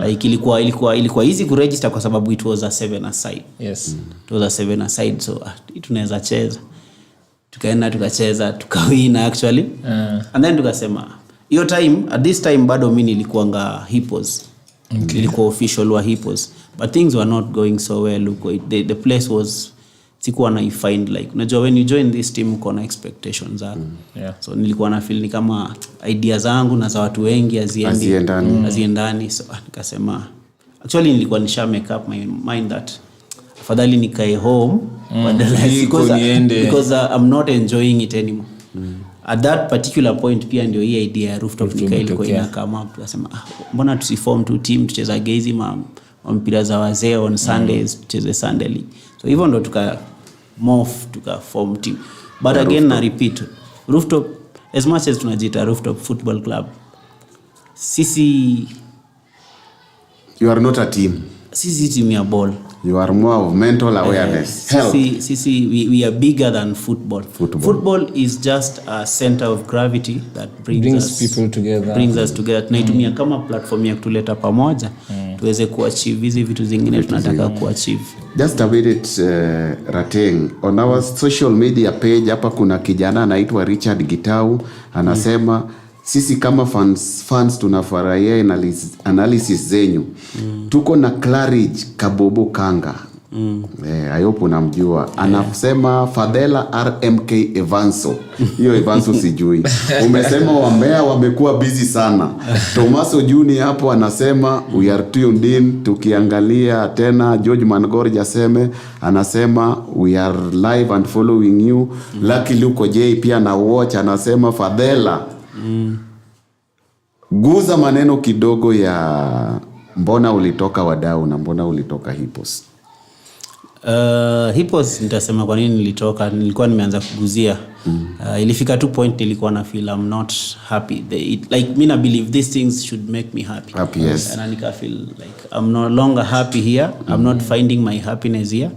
Like ilikuwa easy kuregister kwa sababu it was a 7-a-side. Yes. It was a 7-a-side, so tunaweza cheza. Tukaenda tukacheza, tukawin actually. And then tukasema hiyo time, at this time bado mimi nilikuanga hippos. Nilikuwa official wa hippos, but things were not going so well. The place was sikuwa na find, like unajua when you join this team uko na expectations zako. So nilikuwa na feel ni kama ideas zangu na za watu wengi haziendani. So nikasema actually nilikuwa nisha make up my mind that afadhali nikae home because I'm not enjoying it anymore. At that particular point pia ndio hii idea ya rooftop ilikuwa ina come up. Tukasema mbona tusiform two team tucheza gezi mpira za wazee on Sundays, tucheze Sunday League. So hivyo ndo tuka form team. But again rooftop. Na repeat, rooftop as much as tunajita rooftop football club, you are not a team. Sisi team ya ball. You are more of mental awareness. We are bigger than football. Football is just a center of gravity that brings people together. Brings us together. Tunaitumia kama platform ya kutuleta pamoja tuweze kuachieve hizi vitu zingine tunataka kuachieve. Just a minute, Rateng. On our social media page hapa kuna kijana anaitwa Richard Gitau anasema sisi kama fans tunafurahia analysis zenyu. Tuko na Claridge Kabobo Kanga. I hope unamjua. Anasema Fadela RMK Evanso. Hiyo Evanso sijui. Umesema wambea wamekuwa busy sana. Tomaso Juni hapo anasema we are tuned in. Tukiangalia tena George Mangorja anasema we are live and following you. Lucky Luko J pia na watch anasema Fadela. Guza maneno kidogo ya mbona ulitoka Wadau na mbona ulitoka Hippos. Hippos nitasema kwa nini nilitoka, nilikuwa nimeanza kuguzia. Ilifika tu point nilikuwa na feel I'm not happy. Like me na believe these things should make me happy. Yes. And I feel like I'm no longer happy here. I'm not finding my happiness here.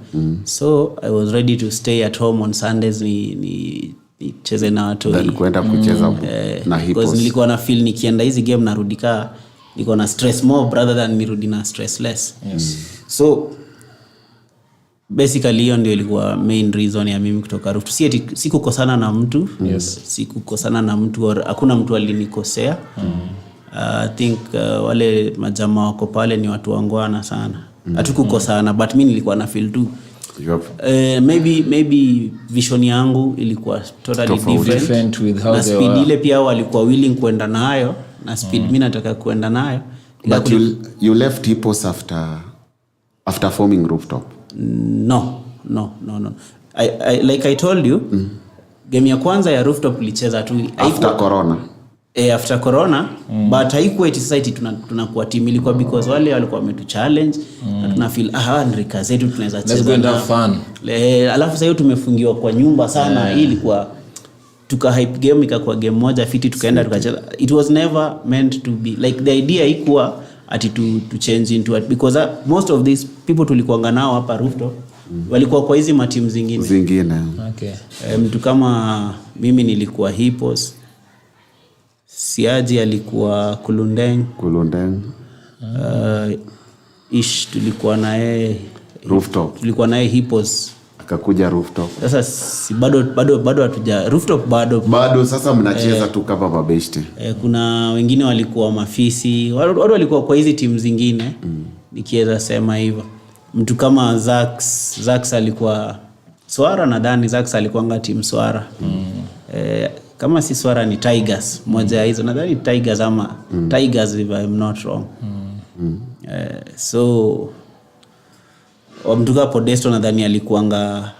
So I was ready to stay at home on Sundays nicheze na watu. Then kwenda kucheza na Hippos. Because nilikuwa na feel nikienda hizi game narudika niko na stress more rather than nirudi na stress less. Yes. So basically hiyo ndio ilikuwa main reason ya mimi kutoka roof. Sikukosana na mtu. Yes. Sikukosana na mtu, hakuna mtu alinikosea. I think wale majamaa wako pale ni watu wangwana sana. Hatukukosana but mimi nilikuwa na feel tu maybe vision yangu ilikuwa totally different with how na speed ile pia walikuwa willing kwenda nayo na speed mimi nataka kwenda nayo. But you left Hippos after forming Rooftop. No. Like I told you, game ya kwanza ya Rooftop tulicheza tu after corona. After corona, but haikuwa eti society tunakuwa team, ilikuwa because wale walikuwa wametu challenge na tuna feel rika zetu tunaweza cheza. Let's go and have fun. Alafu sasa hiyo tumefungiwa kwa nyumba sana. Hii ilikuwa tuka hype game ikakuwa game moja fiti tukaenda tukacheza. It was never meant to be like the idea ikuwa ati to change into it because most of these people tulikuanga nao hapa Rooftop walikuwa kwa hizi matimu zingine. Okay. Mtu kama mimi nilikuwa Hippos, Siaji alikuwa Kulundeng. Tulikuwa naye Rooftop. Tulikuwa naye Hippos. Akakuja Rooftop. Sasa si bado hatuja Rooftop bado sasa mnacheza tu kama mabeshte. Kuna wengine walikuwa mafisi. Watu walikuwa kwa hizi timu zingine. Nikiweza sema hivyo. Mtu kama Zax alikuwa Swara, nadhani Zax alikuwa nga timu Swara. kama si swara ni Tigers, moja ya hizo nadhani Tigers ama Tigers if I'm not wrong. So Mtuka Podesto nadhani alikuanga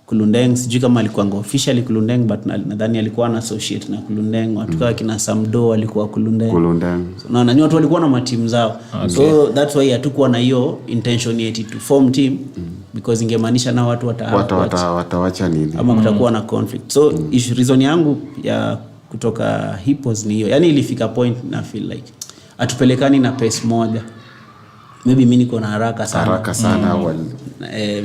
Kulundeng, sijui kama alikuanga officially Kulundeng, but nadhani alikuwa na associate na Kulundeng. Watuka kina Samdo alikuwa Kulundeng. So na nani watu walikuwa na matimu zao. So that's why hatukuwa na hiyo intention yeti to form team because ingemaanisha na watu watawacha nini ama kutakuwa na conflict. So reason yangu ya kutoka Hippos ni hiyo. Yaani ilifika point na feel like atupelekani na pace moja. Maybe mimi niko na haraka sana.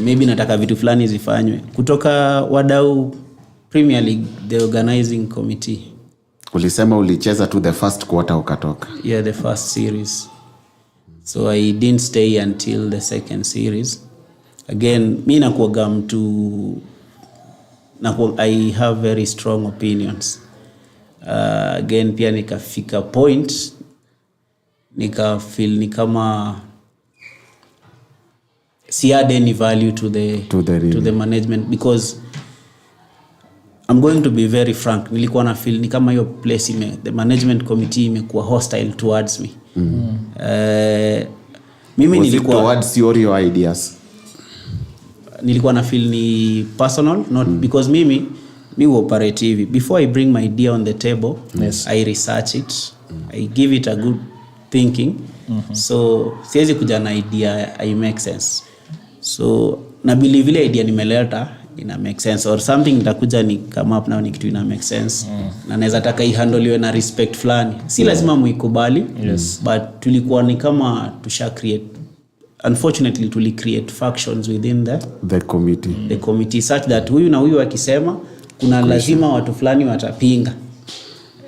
Maybe nataka vitu fulani zifanywe kutoka wadau Premier League, the organizing committee. Ulisema ulicheza to the first quarter ukatoka. Yeah, the first series. So I didn't stay until the second series. Again, mimi nakuaga mtu I have very strong opinions. Again pia nikafika point nikafeel ni kama si add any value to the management because I'm going to be very frank, nilikuwa na feel ni kama hiyo place the management committee imekuwa hostile towards me. Mimi nilikuwa towards your ideas. Nilikuwa na feel ni personal, not because mimi operative. Before I bring my idea on the table, I research it, I give it a good thinking. So siwezi kuja na idea I make sense. So na believe ile idea nimeleta ina make sense or something nitakuja ni come up now ni kitu ina make sense. Na naweza taka ihandoliwe na respect fulani. Si lazima muikubali, but tulikuwa ni kama tusha create, unfortunately tuli create factions within the committee such that huyu na huyu akisema kuna lazima watu fulani watapinga.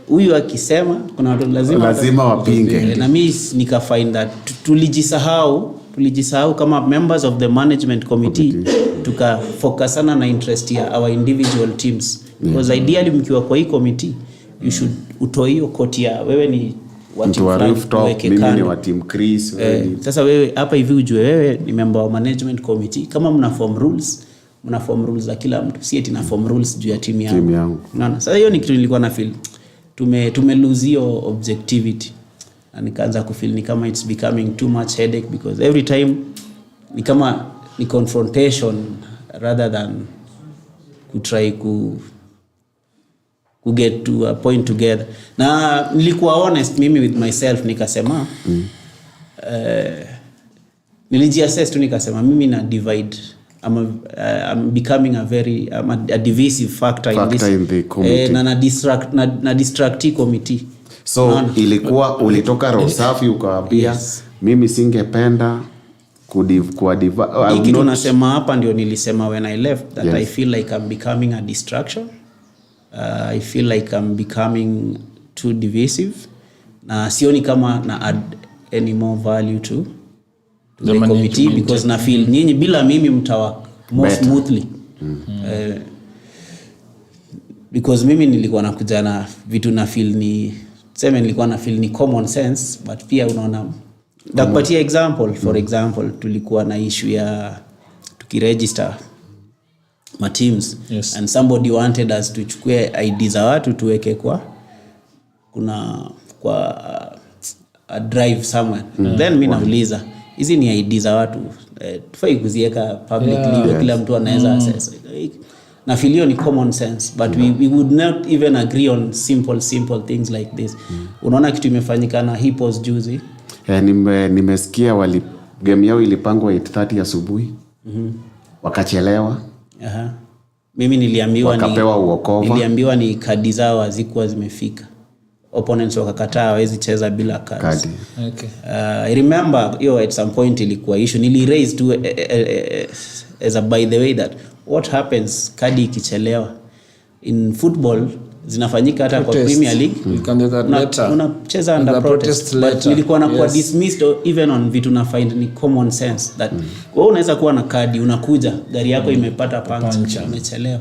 Huyu akisema kuna watu lazima wapinge. Na mimi nika find that tulijisahau kama members of the management committee tuka focus sana na interest ya our individual teams. Because ideally mkiwa kwa hii committee you should utoe hiyo koti ya wewe ni wa team fulani, mimi ni wa team Chris. Sasa wewe hapa hivi ujue wewe ni member wa management committee, kama mna form rules za kila mtu, si eti na form rules juu ya team yangu. Unaona, sasa hiyo ni kitu nilikuwa na feel tume lose hiyo objectivity, na nikaanza ku feel ni kama it's becoming too much headache because every time ni kama ni confrontation rather than to try to get to a point together. Na nilikuwa honest mimi with myself, nikasema nilijiassess tu, nikasema mimi na divide, I'm becoming a divisive factor in the committee. Na distract committee. So ilikuwa ulitoka roho safi ukawaambia mimi singependa kitu nasema hapa ndio nilisema when I left that I feel like I'm becoming a distraction. I feel like I'm becoming too divisive. Na sioni kama na add any more value to the committee because na feel nyinyi bila mimi mtawa more smoothly. Because mimi nilikuwa nakuja na vitu na feel ni nilikuwa na feel ni common sense, but pia unaona ndakupatia example. For example, tulikuwa na issue ya tukiregister ma teams and somebody wanted us tuchukue ID za watu tuweke kwa a drive somewhere. Then mimi nauliza hizi ni ID za watu tufai kuziweka publicly kila mtu anaweza access. Na filio ni common sense, but we would not even agree on simple things like this. Unaona kitu imefanyika na Hippos juzi. Nimesikia game yao ilipangwa 8:30 asubuhi. Wakachelewa. Mimi niliambiwa ni kadi zao hazikuwa zimefika. Opponents wakakataa hawezi cheza bila cards. Okay. I remember at some point ilikuwa issue nili raise to as a by the way that what happens kadi ikichelewa in football zinafanyika hata kwa Premier League, unacheza under protest, but nilikuwa na kwa dismissed even on vitu na find ni common sense that wewe unaweza kuwa na kadi unakuja gari yako imepata puncture umechelewa.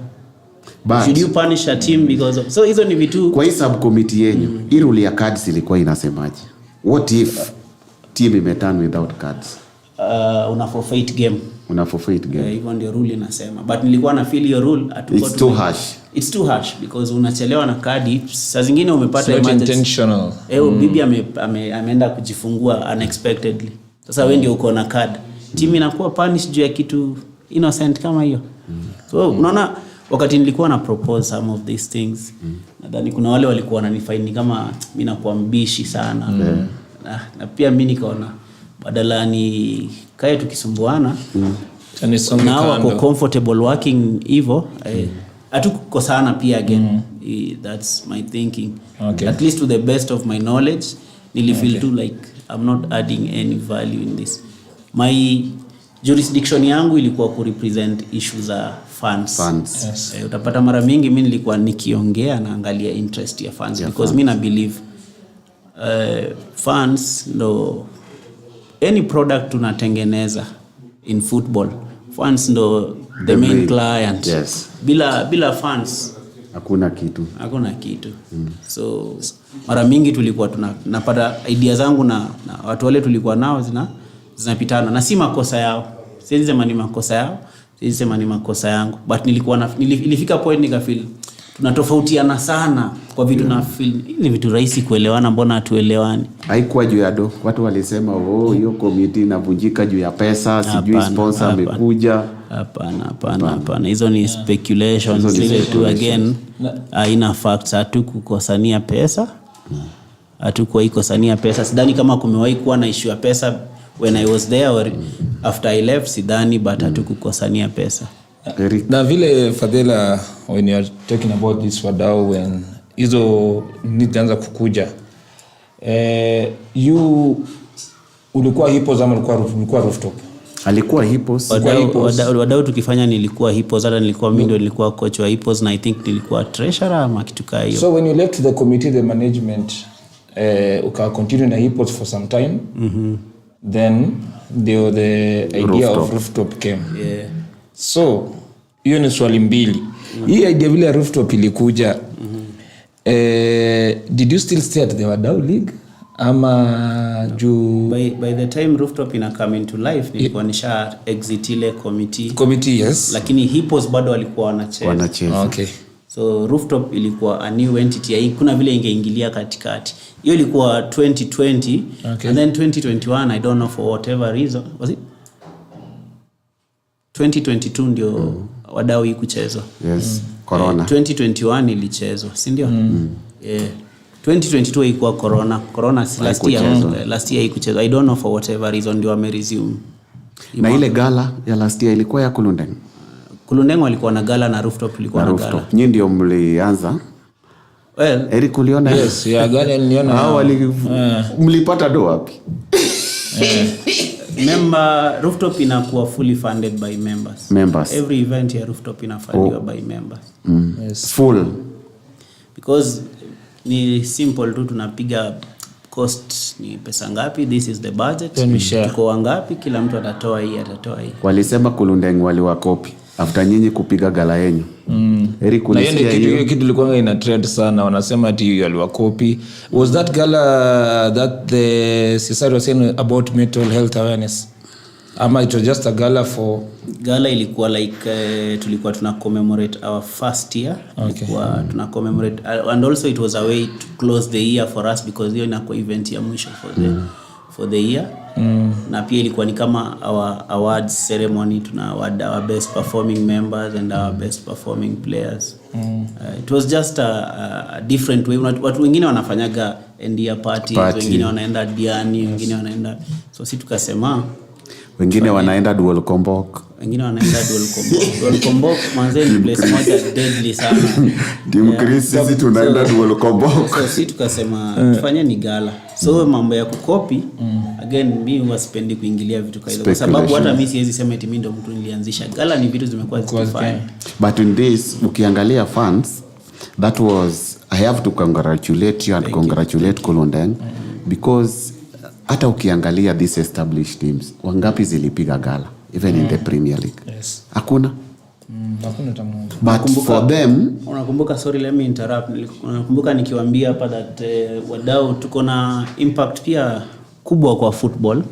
But should you punish a team because of so hizo ni vitu kwa hii subcommittee yenu hii rule ya cards ilikuwa inasemaje? What if team imeturn without cards? Una forfeit game. una forfeit game. Hivyo ndio rule inasema, but nilikuwa na feel your rule it's too harsh. It's too harsh because unachelewa na kadi, saa zingine umepata intentional. Bibi ameenda kujifungua unexpectedly, sasa wewe ndio uko na card, timu inakuwa punish juu ya kitu innocent kama hiyo. So unaona, wakati nilikuwa na propose some of these things, nadhani kuna wale walikuwa wananifaini kama mimi nakuwa mbishi sana. Na pia mimi nikaona badala ni kae tukisumbuana, na wako comfortable working hivyo, hatukukosana pia again. That's my thinking. Okay. At least to the best of my knowledge, feel too like I'm not adding any value in this. My jurisdiction yangu ilikuwa ku represent issues za fans. Yes. Utapata mara mingi mimi nilikuwa nikiongea na angalia interest ya fans, because mimi na believe fans ndo any product tunatengeneza in football, fans ndo the main client. Yes. Bila fans hakuna kitu. So mara mingi tulikuwa tunapata idea zangu na watu wale tulikuwa nao zinapitana, na si makosa yao. Siwezi sema ni makosa yao, siwezi sema ni makosa yangu, but ilifika point nikafeel tunatofautiana sana kwa vitu. Na feel ni vitu rahisi kuelewana, mbona hatuelewani? Haikuwa juu ya do. Watu walisema hiyo committee inavunjika juu ya pesa, sijui sponsor amekuja. Hapana. Hizo ni speculations. Zile tu again haina facts. Hatukukosania pesa. Hatukuwahi kosania pesa. Sidhani kama kumewahi kuwa na issue ya pesa when I was there or after I left, sidhani, but hatukukosania pesa. Na vile Fadhila, when you are talking about this wadau, when hizo nitaanza kukuja, ulikuwa hippos ama ulikuwa rooftop? Alikuwa hippos. Wadau tukifanya nilikuwa hippos, hata nilikuwa coach wa hippos, na I think nilikuwa treasurer ama kitu kama hiyo. So when you left the committee, the management, uka continue na hippos for some time, then the idea of rooftop came. Yeah. So hiyo ni swali mbili. Hii idea vile rooftop ilikuja, did you still stay at the wadau league ama by the time rooftop ina come into life nilikuwa nisha exit ile committee? Yes, lakini hippos bado walikuwa wanacheza. Okay. So rooftop ilikuwa a new entity, kuna vile ingeingilia katikati. Hiyo ilikuwa 2020. Okay. And then 2021, I don't know for whatever reason, was it 2022 ndio wadau hii kuchezwa. Yes. Corona. 2021 ilichezwa, si ndio? 2022 ilikuwa corona last year ikuchezwa. I don't know for whatever reason ndio wame resume. Na ile gala ya last year ilikuwa ya Kulundeng walikuwa na gala na rooftop ilikuwa na gala. Nyinyi ndio mlianza. Well, Eric uliona? Yes, ya gala niliona. Mlipata do wapi? Rooftop inakuwa fully funded by members. Every event ya rooftop inafundiwa by members. Yes. Full. Because ni simple tu, tunapiga cost ni pesa ngapi, this is the budget, tuko wangapi, kila mtu atatoa hii. Walisema Kulundeng waliwakopi after nyinyi kupiga gala yenu. Eric ulisikia hiyo kitu ilikuwa ina trend sana, wanasema ati waliwakopi. Was that gala that the society was saying about mental health awareness? Ama it was just a gala for... Gala ilikuwa like tulikuwa tuna commemorate our first year. Ilikuwa tuna commemorate, and also it was a way to close the year for us, because hiyo inakuwa event ya mwisho for the year. Na pia ilikuwa ni kama our awards ceremony, tuna award our best performing members and our best performing players. It was just a different way. Watu wengine wanafanyaga end year parties, wengine wanaenda Diani, wengine wanaenda, so si tukasema wengine wanaenda dual combok. Dual combok manze ni place moja deadly sana. Team Chris sisi tunaenda dual combok. So si tukasema tufanye ni gala. So mambo ya kukopi again, mimi huwa sipendi kuingilia vitu kama hizo, kwa sababu hata mimi siwezi sema eti mimi ndo mtu nilianzisha gala. Ni vitu zimekuwa zikifanya. But in this ukiangalia fans, that was, I have to congratulate you and congratulate Kulundeng, because hata ukiangalia these established teams, wangapi zilipiga gala even in the Premier League? Yes. Hakuna. Hakuna tamu. But for them, unakumbuka, sorry let me interrupt, unakumbuka nikiwaambia hapa that wadau tuko na impact pia kubwa kwa football.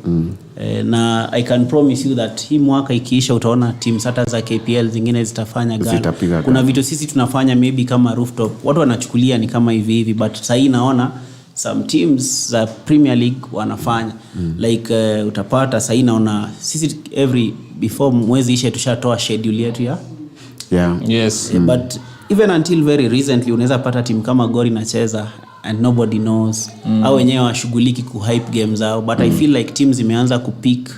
Na I can promise you that hii mwaka ikiisha utaona teams hata za KPL zingine zitafanya gani. Kuna vitu sisi tunafanya maybe kama rooftop, watu wanachukulia ni kama hivi but sasa hii naona some teams za Premier League wanafanya like utapata sasa hii naona sisi before mwezi ishe tushatoa schedule yetu ya yes but even until very recently unaweza pata team kama Gor inacheza and nobody knows au wenyewe washughuliki ku-hype games zao but I feel like teams zimeanza kupick,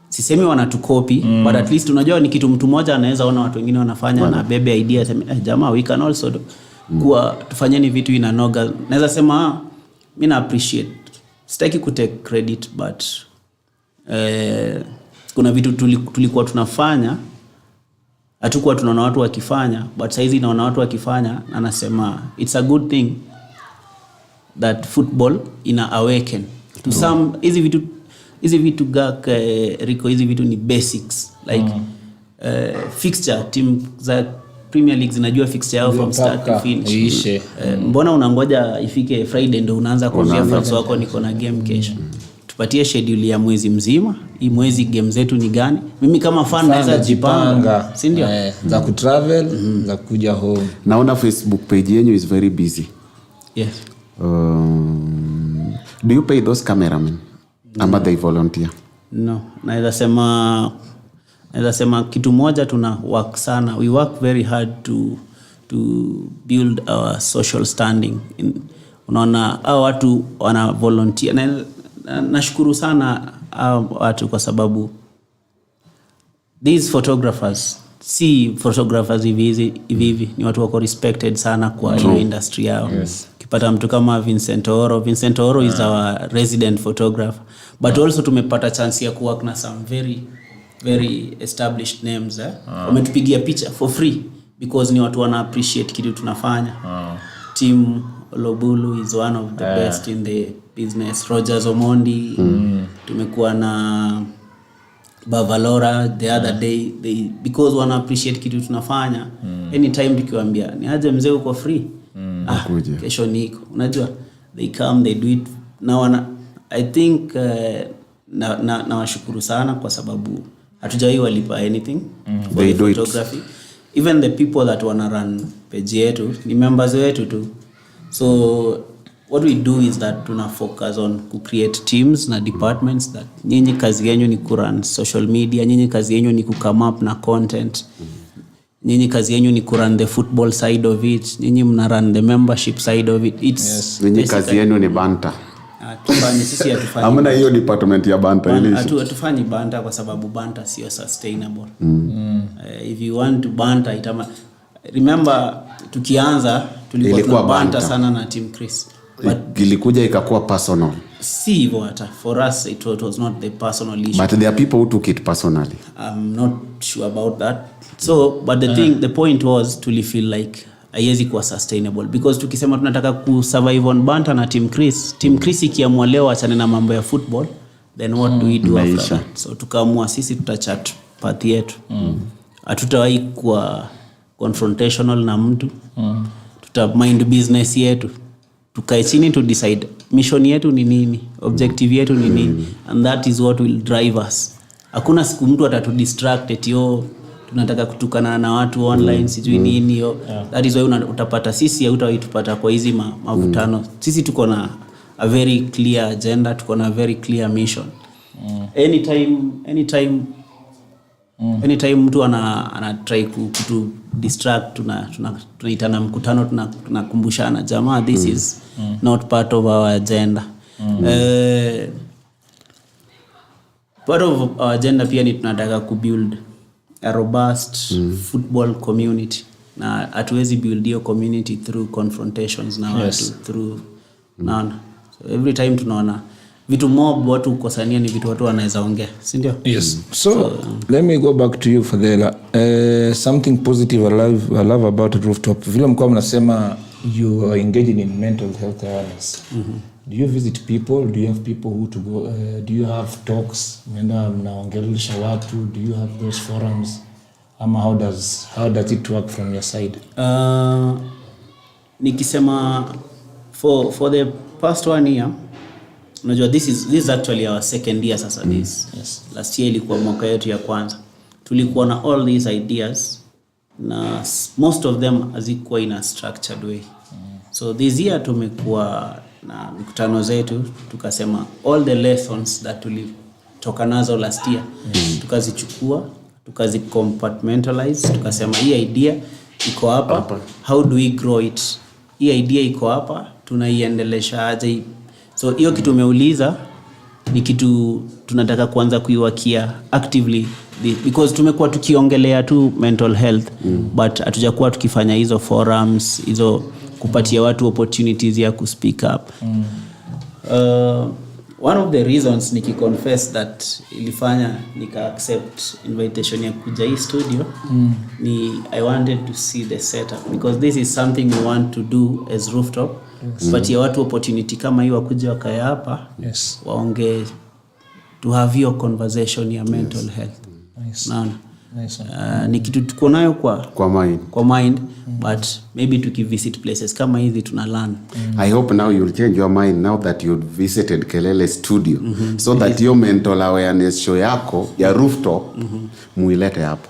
sisemi wanatukopi but at least unajua ni kitu mtu mmoja anaweza ona watu wengine wanafanya na bebe idea jamaa we can also kuwa tufanyeni vitu inanoga. Naweza sema mimi na appreciate, sitaki ku take credit but kuna vitu tulikuwa tunafanya hatukuwa tunaona watu wakifanya but saizi naona watu wakifanya na nasema it's a good thing that football ina awaken to some hizi vitu Gahk&Eric, hizi vitu ni basics like fixture team za Premier League zinajua fixture yao from start to finish. Mbona unangoja ifike Friday ndio unaanza kuambia fans wako niko na game kesho? Tupatie schedule ya mwezi mzima. Hii mwezi game zetu ni gani? Mimi kama fan naweza jipanga, si ndio? Za ku travel, za kuja home. Naona Facebook page yenu is very busy. Yes. Do you pay those cameramen? Ama they volunteer? No. Naweza sema kitu moja tuna work sana. We work very hard to build our social standing. Unaona hao watu wana volunteer. Nashukuru sana watu kwa sababu these photographers hivi ni watu wako respected sana kwa hiyo industry yao. Kipata mtu kama Vincent Oro is our resident photographer but also tumepata chance ya kuwork na some very very established names wametupigia picha for free because ni watu wana appreciate kitu tunafanya. Team Lobulu is one of the best in the business. Rogers Omondi, tumekuwa na Bavalora the other day because wana appreciate kitu tunafanya. Anytime tukiwaambia ni aje mzee uko free, kesho niko, unajua they come, they do it. I think na washukuru sana kwa sababu hatujawahi walipa anything for the photography. Even the people that wanna run page yetu ni members wetu tu. So what we do is that tuna focus on to create teams na departments that nyinyi kazi yenu ni kurun social media, nyinyi kazi yenu ni come up na content, nyinyi kazi yenu ni kurun the football side of it, nyinyi mna run the membership side of it. Nyinyi kazi yenu ni banta. Sisi hatufanyi. Hamna hiyo department ya banta ile. Hatufanyi banta kwa sababu banta sio sustainable. If you want to banta remember tukianza tulikuwa banta sana na Team Chris. But ilikuja ikakuwa personal. Si hivyo hata. For us it was not the personal issue. But there are people who took it personally. I'm not sure about that. So but the point was to feel like haiwezi kuwa sustainable because tukisema tunataka ku survive on banta na Team Chris ikiamua leo achane na mambo ya football, then what do we do after that? So tukaamua sisi tutachat path yetu. Hatutawahi kuwa confrontational na mtu. Tuta mind business yetu. Tukae chini to decide mission yetu ni nini, objective yetu ni nini, and that is what will drive us. Hakuna siku mtu atatudistract tunataka kutukana na watu online sijui nini that is why utapata sisi hautawahi tupata kwa hizi mavutano. Sisi tuko na a very clear agenda, tuko na a very clear mission. Anytime mtu ana try kutu distract, tunaitana mkutano, tunakumbushana jamaa this is not part of our agenda. Part of our agenda pia ni tunataka kubuild a robust football community, na hatuwezi build hiyo community through confrontations na watu through so every time tunaona vitu mob watu kukosania ni vitu watu wanaweza ongea, si ndio? Yes. So let me go back to you Fadhela. Something positive I love about Rooftop. Vile mko mnasema you are engaging in mental health awareness. Do you visit people? Do you have people who to go? Do you have talks? Mnaongelesha watu? Do you have those forums? How does it work from your side? Nikisema for the past 1 year unajua this is actually our second year sasa. This last year ilikuwa mwaka yetu ya kwanza, tulikuwa na all these ideas na most of them hazikuwa in a structured way. So this year tumekuwa na mikutano zetu, tukasema all the lessons that tulitoka nazo last year tukazichukua, tukazicompartmentalize, tukasema hii idea iko hapa, how do we grow it? Hii idea iko hapa, tunaiendelesha aje? So hiyo kitu umeuliza ni kitu tunataka kuanza kuiwakia actively, because tumekuwa tukiongelea tu mental health but hatujakuwa tukifanya hizo forums, hizo kupatia watu opportunities ya kuspeak up. One of the reasons nikiconfess that ilifanya nika accept invitation ya kuja hii studio ni I wanted to see the setup, because this is something we want to do as Rooftop. Kupatia watu opportunity kama hiyo wakuja wakaya hapa, waongee, to have your conversation ya mental health. Naona ni kitu tuko nayo kwa mind but maybe tukivisit places kama hizi tuna learn. I hope now you'll change your mind now that you've visited Kelele studio so that your mental awareness show yako ya Rooftop muilete hapa.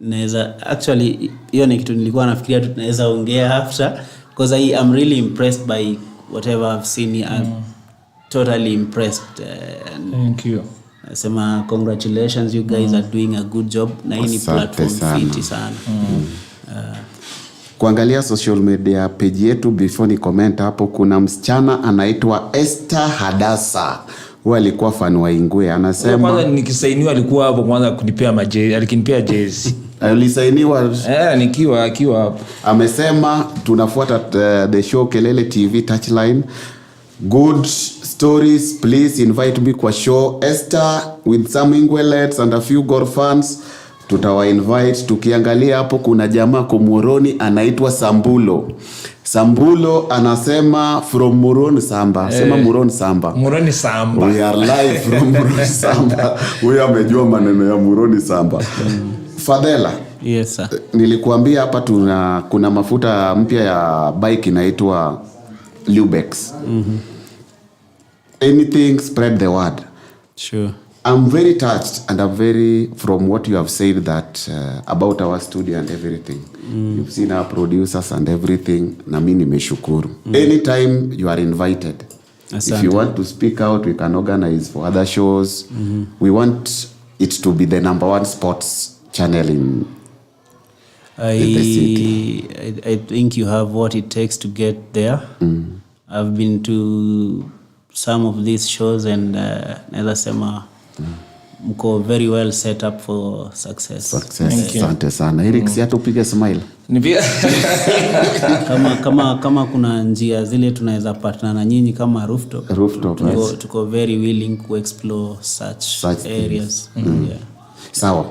Naweza actually hiyo ni kitu nilikuwa nafikiria tunaweza ongea after, because I'm really impressed by whatever I've seen. I'm totally impressed. Thank you. Nasema congratulations, you guys are doing a good job na hii ni platform fiti sana. Kuangalia social media page yetu, before ni comment hapo, kuna msichana anaitwa Esther Hadasa. Huwa alikuwa fan wa Ingwe, anasema kwanza nikisainiwa alikuwa hapo kwanza kunipea majezi, alikinipea jezi. Alisainiwa akiwa hapo. Amesema tunafuata the show Kelele TV Touchline. Good stories, please invite me kwa show. Esther with some Ingwelets and a few Gor fans tutawa invite. Tukiangalia hapo kuna jamaa Komoroni anaitwa Sambulo anasema from Muron Samba. Sema Muron Samba. We are live from Muron Samba. Huyu amejua maneno ya Muron Samba. Fadela. Yes sir. Nilikuambia hapa kuna mafuta mpya ya bike inaitwa Lubex. Anything, spread the word. Sure. I'm very touched and I'm very, from what you have said that about our studio and everything. You've seen our producers and everything. Na mimi nimeshukuru. Anytime you are invited. Asante. If you want to speak out, we can organize for other shows. We want it to be the #1 sports channel in the city. I think you have what it takes to get there. I've been to some of these shows and naweza sema mko very well set up for success. Asante sana. Eric, si atupige smile. Nipia. kama kuna njia zile tunaweza partner na nyinyi kama Rooftop. Tuko very willing to explore such areas. Yeah. Sawa.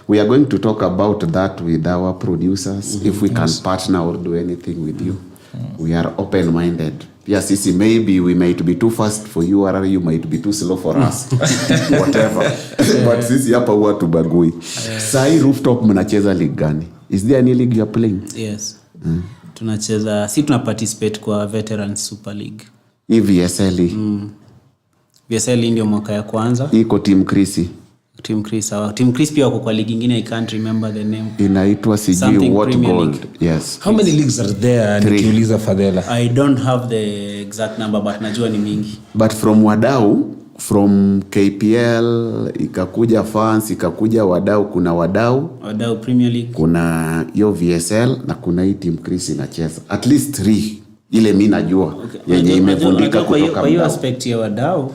We are going to talk about that with our producers. If we can partner or do anything with you. We are open-minded. Yes, maybe we might be too fast for you or you might be too slow for us. Whatever. But sisi hapa huwa tubagui. Sai Rooftop mnacheza league gani? Is there any league you are playing? Yes. Tunacheza, tuna participate kwa Veterans Super League. VSL. VSL ndio mwaka ya kwanza. Iko Team Chris. Team Chris pia wako kwa league nyingine, I can't remember the name. Inaitwa sijui what gold. Yes. How many leagues are there? Nikiuliza Fadela. I don't have the exact number but najua ni mingi. But from wadau, from KPL ikakuja fans, ikakuja wadau, kuna wadau Premier League, kuna yo VSL na kuna hii Team Chris inacheza. At least 3 ile mimi najua yenye imevundika kutoka. Kwa hiyo aspect ya wadau,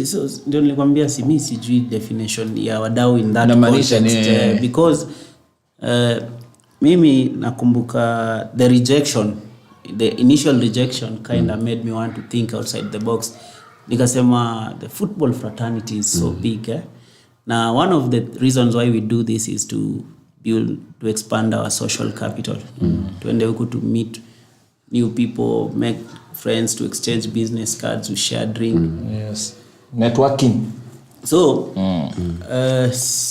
so ndio nilikwambia mimi sijui definition ya wadau in that context, because mimi nakumbuka the initial rejection made me want to think outside the box. Nikasema the football fraternity is so big. Now one of the reasons why we do this is to expand our social capital. Tuende huko to meet new people, make friends, to exchange business cards, to share drink. Yes. Networking. So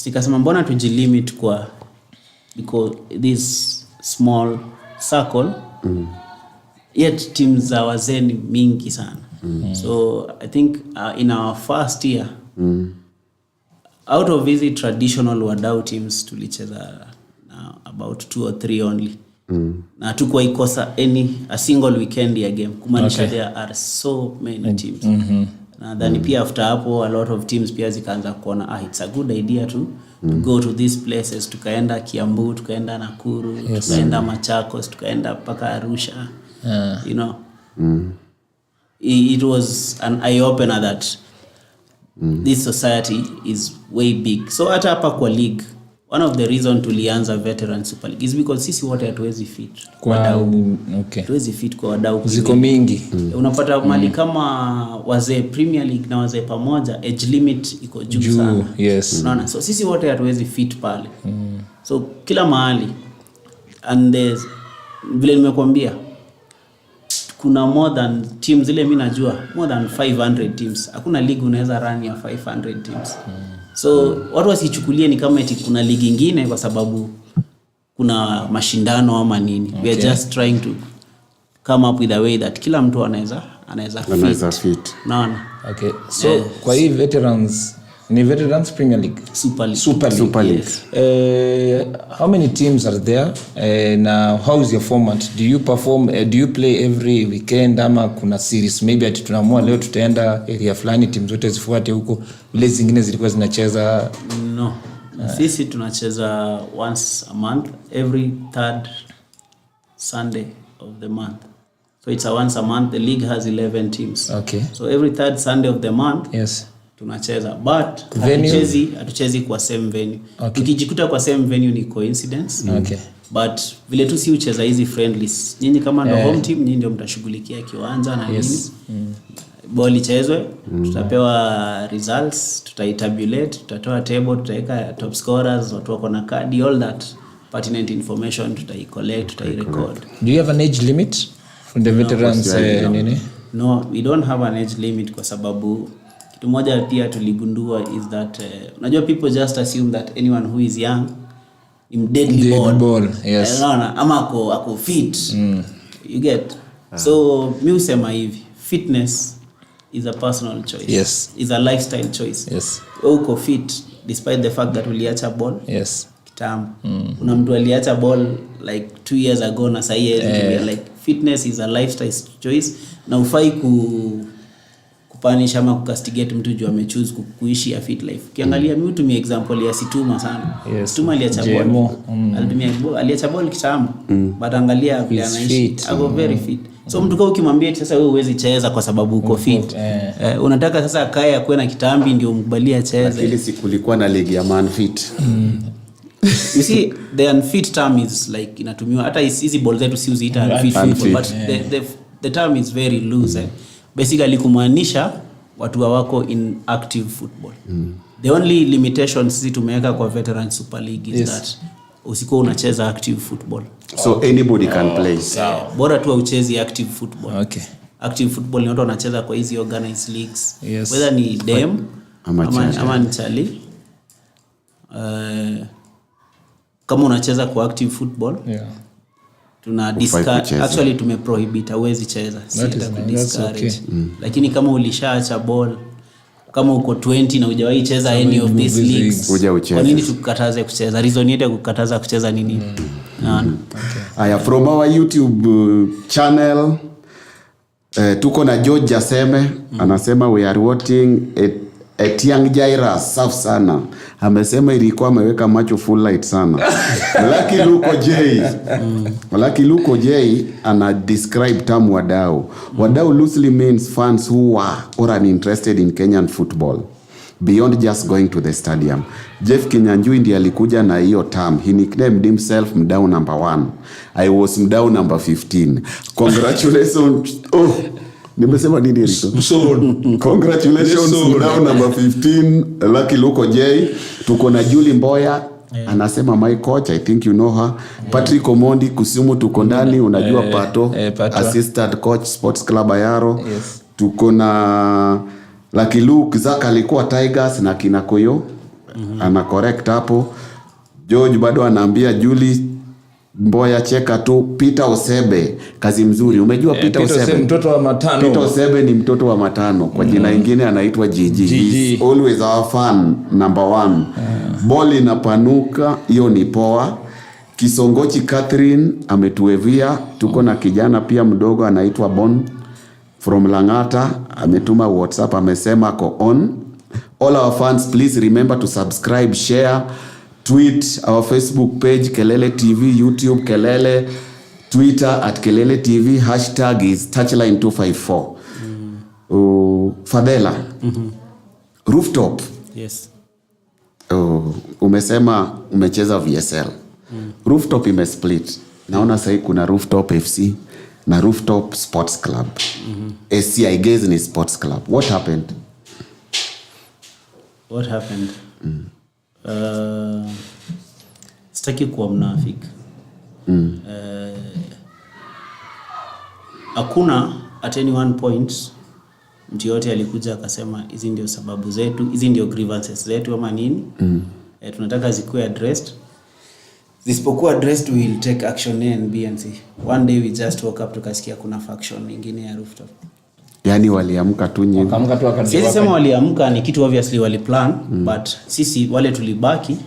nikasema mbona tujilimit kwa, because this small circle yet teams za wazee ni mingi sana. So I think in our first year out of these traditional wadau teams tulicheza about 2 or 3 only. Na hatukuwa ikosa a single weekend ya game. Kumaanisha there are so many teams. Na then pia after hapo a lot of teams pia zikaanza kuona it's a good idea to go to these places. Tukaenda Kiambu, tukaenda Nakuru, tukaenda Machakos, tukaenda mpaka Arusha. You know. It was an eye opener that this society is way big. So hata hapa kwa league, one of the reason tulianza Veteran Super League is because sisi wote hatuwezi fit kwa wadau. Hatuwezi fit kwa wadau. Ziko mingi. Unapata mali kama wazee Premier League na wazee pamoja, age limit iko juu sana. Yes. Unaona? So sisi wote hatuwezi fit pale. So kila mahali, and vile nimekuambia kuna more than teams zile mimi najua more than 500 teams. Hakuna league unaweza run ya 500 teams. So watu wasichukulie ni kama eti kuna ligi nyingine kwa sababu kuna mashindano ama nini. We are just trying to come up with a way that kila mtu anaweza fit. Naona. Okay. So kwa hii veterans ni Veterans Premier League, Super League. Yes. How many teams are there? Now how is your format? Do you perform do you play every weekend ama kuna series? Maybe ati tunaamua leo tutaenda area fulani, teams zote zifuate huko. Ile zingine zilikuwa zinacheza no. Sisi tunacheza once a month, every third Sunday of the month. So it's a once a month. The league has 11 teams. Okay. So every third Sunday of the month. Yes. Tunacheza, but hatuchezi kwa same venue. Tukijikuta kwa same venue ni coincidence. But vile tu si ucheza hizi friendlies. Nyinyi kama ndo home team, nyinyi ndio mtashughulikia kiwanja na nini. Ball ichezwe, tutapewa results, tutaitabulate, tutatoa table, tutaweka top scorers, watu wako na kadi, all that pertinent information tutaicollect, tutairecord. Do you have an age limit for the veterans? Nini? No, we don't have an age limit kwa sababu kitu moja pia tuligundua is that unajua people just assume that anyone who is young is deadly ball. Yes. Ama ako fit. You get. So mimi husema hivi, fitness is a personal choice. Yes. Is a lifestyle choice. Yes. Uko fit despite the fact that uliacha ball. Yes. Kitambo. Kuna mtu aliacha ball like 2 years ago na sasa like fitness is a lifestyle choice na ufai kupunish ama kukastigate mtu juu amechoose kuishi a fit life. Ukiangalia mimi tumia example ya Situma sana. Situma aliacha ball. Aliacha ball kitambo. But angalia vile anaishi. Ako very fit. So mtu kama ukimwambia sasa wewe huwezi cheza kwa sababu uko fit. Unataka sasa akae akwe na kitambi ndio umkubalia cheze. Lakini si kulikuwa na league ya man fit. You see the unfit term is like inatumiwa hata hizi ball zetu si uziita unfit, but the term is very loose. Basically kumaanisha watu wako in active football. The only limitation sisi tumeweka kwa Veteran Super League is that usikuwa unacheza active football. So anybody can play. Bora tu uchezi active football. Okay. Active football ni watu wanacheza kwa hizi organized leagues. Whether ni dem ama ni chali. Kama unacheza kwa active football, tuna discourage, actually tumeprohibit hauwezi cheza, sita kudiscourage. Lakini kama ulishaacha ball, kama uko 20 na hujawahi cheza any of these leagues, kwa nini tukukataze kucheza? Reason yetu kukataza kucheza nini? Aya, from our YouTube channel tuko na George Jaseme anasema we are watching Etiang Jaira safi sana. Amesema ilikuwa ameweka macho full light sana. Lucky Luko J ana describe term wadau. Wadau loosely means fans who are or are interested in Kenyan football beyond just going to the stadium. Jeff Kinyanjui ndiye alikuja na hiyo term. He nicknamed himself mdau number 1. I was mdau number 15. Congratulations. Nimesema nini Rico? Congratulations mdau number 15 Lucky Luko J. Tuko na Julie Mboya anasema my coach, I think you know her. Patrick Omondi Kusumu tuko ndani, unajua Pato, assistant coach Sports Club Ayaro. Tuko na Lucky Luke Zaka alikuwa Tigers na Kinakoyo. Ana correct hapo. George bado anaambia Julie Mboya cheka tu. Peter Osebe, kazi mzuri. Umejua Peter Osebe? Mtoto wa Matano. Peter Osebe ni mtoto wa Matano. Kwa jina ingine anaitwa Gigi. He's always our fan, number 1. Ball inapanuka, hiyo ni poa. Kisongochi Catherine ametuevia. Tuko na kijana pia mdogo anaitwa Bon from Langata, ametuma WhatsApp, amesema ko on. All our fans, please remember to subscribe, share, tweet our Facebook page Kelele TV, YouTube Kelele, Twitter @Kelele TV, hashtag is Touchline 254. Fadela. Rooftop. Yes. Umesema umecheza VSL. Rooftop imesplit. Naona sasa kuna Rooftop FC na Rooftop Sports Club. SC I guess ni Sports Club. What happened? Sitaki kuwa mnafiki. Hakuna at any one point mtu yote alikuja akasema hizi ndio sababu zetu, hizi ndio grievances zetu ama nini. Tunataka zikuwe addressed. Zisipokuwa addressed, we will take action A and B and C. One day we just woke up tukasikia kuna faction nyingine ya Rooftop. Yani waliamka tu nyinyi. Wakaamka tu wakati. Sisi sema waliamka ni kitu obviously waliplan, but sisi wale tulibaki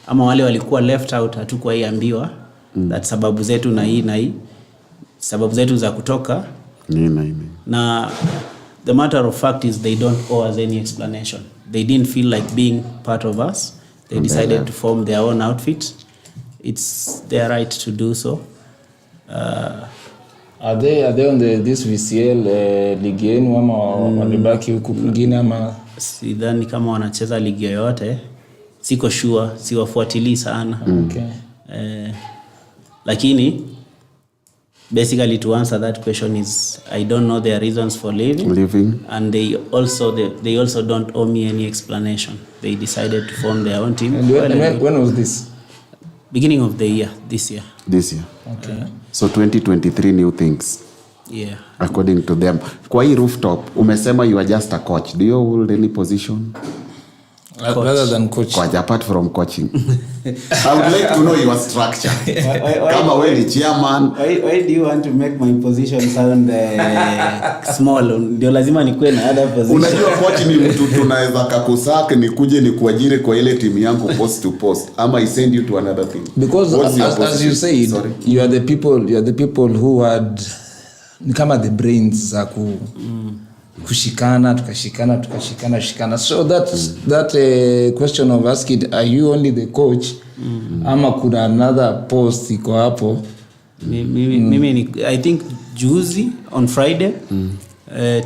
ama wale walikuwa left out hatukuwa iambiwa that sababu zetu na hii sababu zetu za kutoka nini. Na the matter of fact is they don't owe us any explanation. They didn't feel like being part of us. They decided to form their own outfit. It's their right to do so. Are they on this VCL ligi yenu ama walibaki huku kwingine ama? Sidhani kama wanacheza ligi yoyote. Siko sure, siwafuatilii sana. Okay. Lakini basically to answer that question is I don't know their reasons for leaving. And they also don't owe me any explanation. They decided to form their own team. And when was this? Beginning of the year, this year. Okay. So 2023 new things. Yeah. According to them. Kwa hii Rooftop, umesema you are just a coach. Do you hold any position? Rather than coach. Coach, apart from coaching. I would like to know your structure. Kama wewe ni chairman. Why do you want to make my position sound small? Ndio lazima nikuwe na other position. Unajua coach ni mtu tunaweza kakusaka nikuje nikuajiri kwa ile timu yangu post to post ama I send you to another thing. Because as you said, you are the people who had ni kama the brains za kushikana tukashikana. So that question of asking are you only the coach ama kuna another post iko hapo. Mimi I think juzi on Friday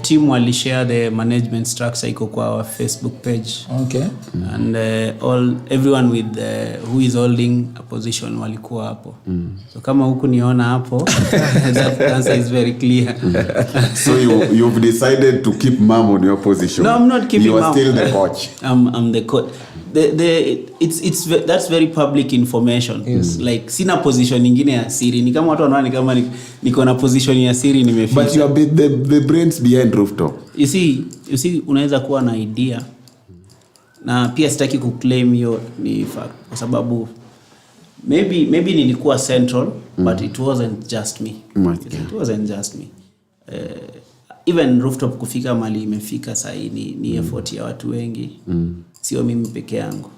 team walishare the management structure iko kwa our Facebook page. Okay. And everyone with who is holding a position walikuwa hapo. So kama huku niona hapo that answer is very clear. So you've decided to keep mom on your position. No, I'm not keeping you are mom. Still the coach. I'm the coach. That's very public information. Yes. Like sina position nyingine ya siri. Ni kama watu wanaona kama niko na position ya siri nimeficha. But you are the brains behind Rooftop. You see unaweza kuwa na idea. Na pia sitaki kuclaim hiyo ni fact kwa sababu maybe nilikuwa central but it wasn't just me. It wasn't just me. Even Rooftop kufika mali imefika sasa ni effort ya watu wengi. Sio mimi peke yangu.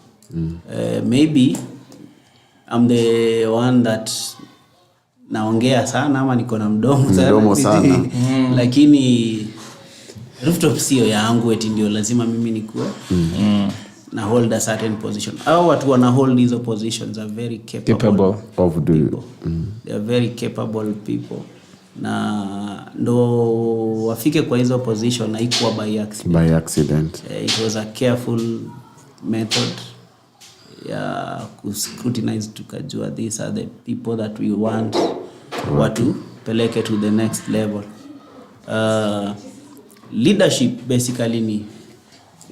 Maybe I'm the one that naongea sana ama niko na mdomo sana. Lakini Rooftop sio yangu eti ndio lazima mimi nikuwe na hold a certain position. Hao watu wana hold hizo positions are very capable of doing. They are very capable people. Na ndo wafike kwa hizo position haikuwa by accident. It was a careful method ya kuscrutinize tukajua these are the people that we want watu peleke to the next level. Leadership basically ni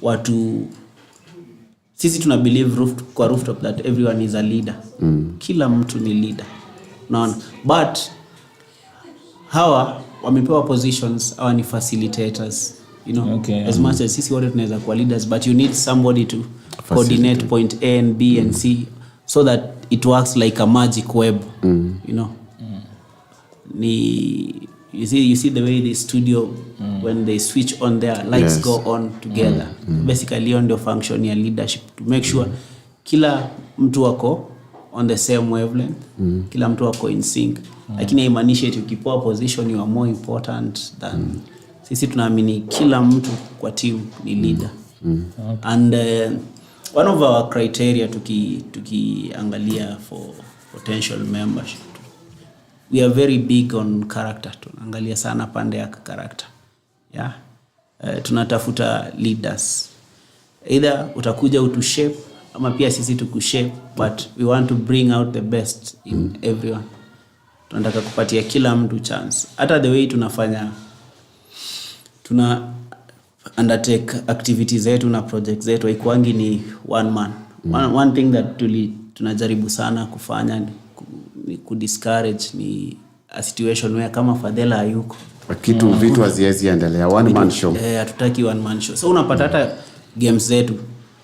watu sisi tuna believe kwa Rooftop that everyone is a leader. Kila mtu ni leader. Naona but hawa wamepewa positions hawa ni facilitators, you know. Okay. As much as sisi wote tunaweza kuwa leaders but you need somebody to coordinate point A and B and C so that it works like a magic web. You know, you see the way the studio when they switch on, their lights go on together. Basically on the function ya leadership to make sure kila mtu wako on the same wavelength, kila mtu wako in sync. Lakini haimaanishi eti ukipewa position you are more important than sisi tunaamini kila mtu kwa team ni leader. And one of our criteria tukiangalia for potential membership, we are very big on character. Tunaangalia sana pande ya character. Yeah. Tunatafuta leaders. Either utakuja utushape ama pia sisi tukushape, but we want to bring out the best in everyone. Tunataka kupatia kila mtu chance. Hata the way tuna undertake activities zetu na projects zetu haikuangi ni one man. One thing that tunajaribu sana kufanya ni kudiscourage ni a situation where kama Fadhela hayuko vitu haziwezi endelea one man show. Hatutaki one man show. So unapata hata games zetu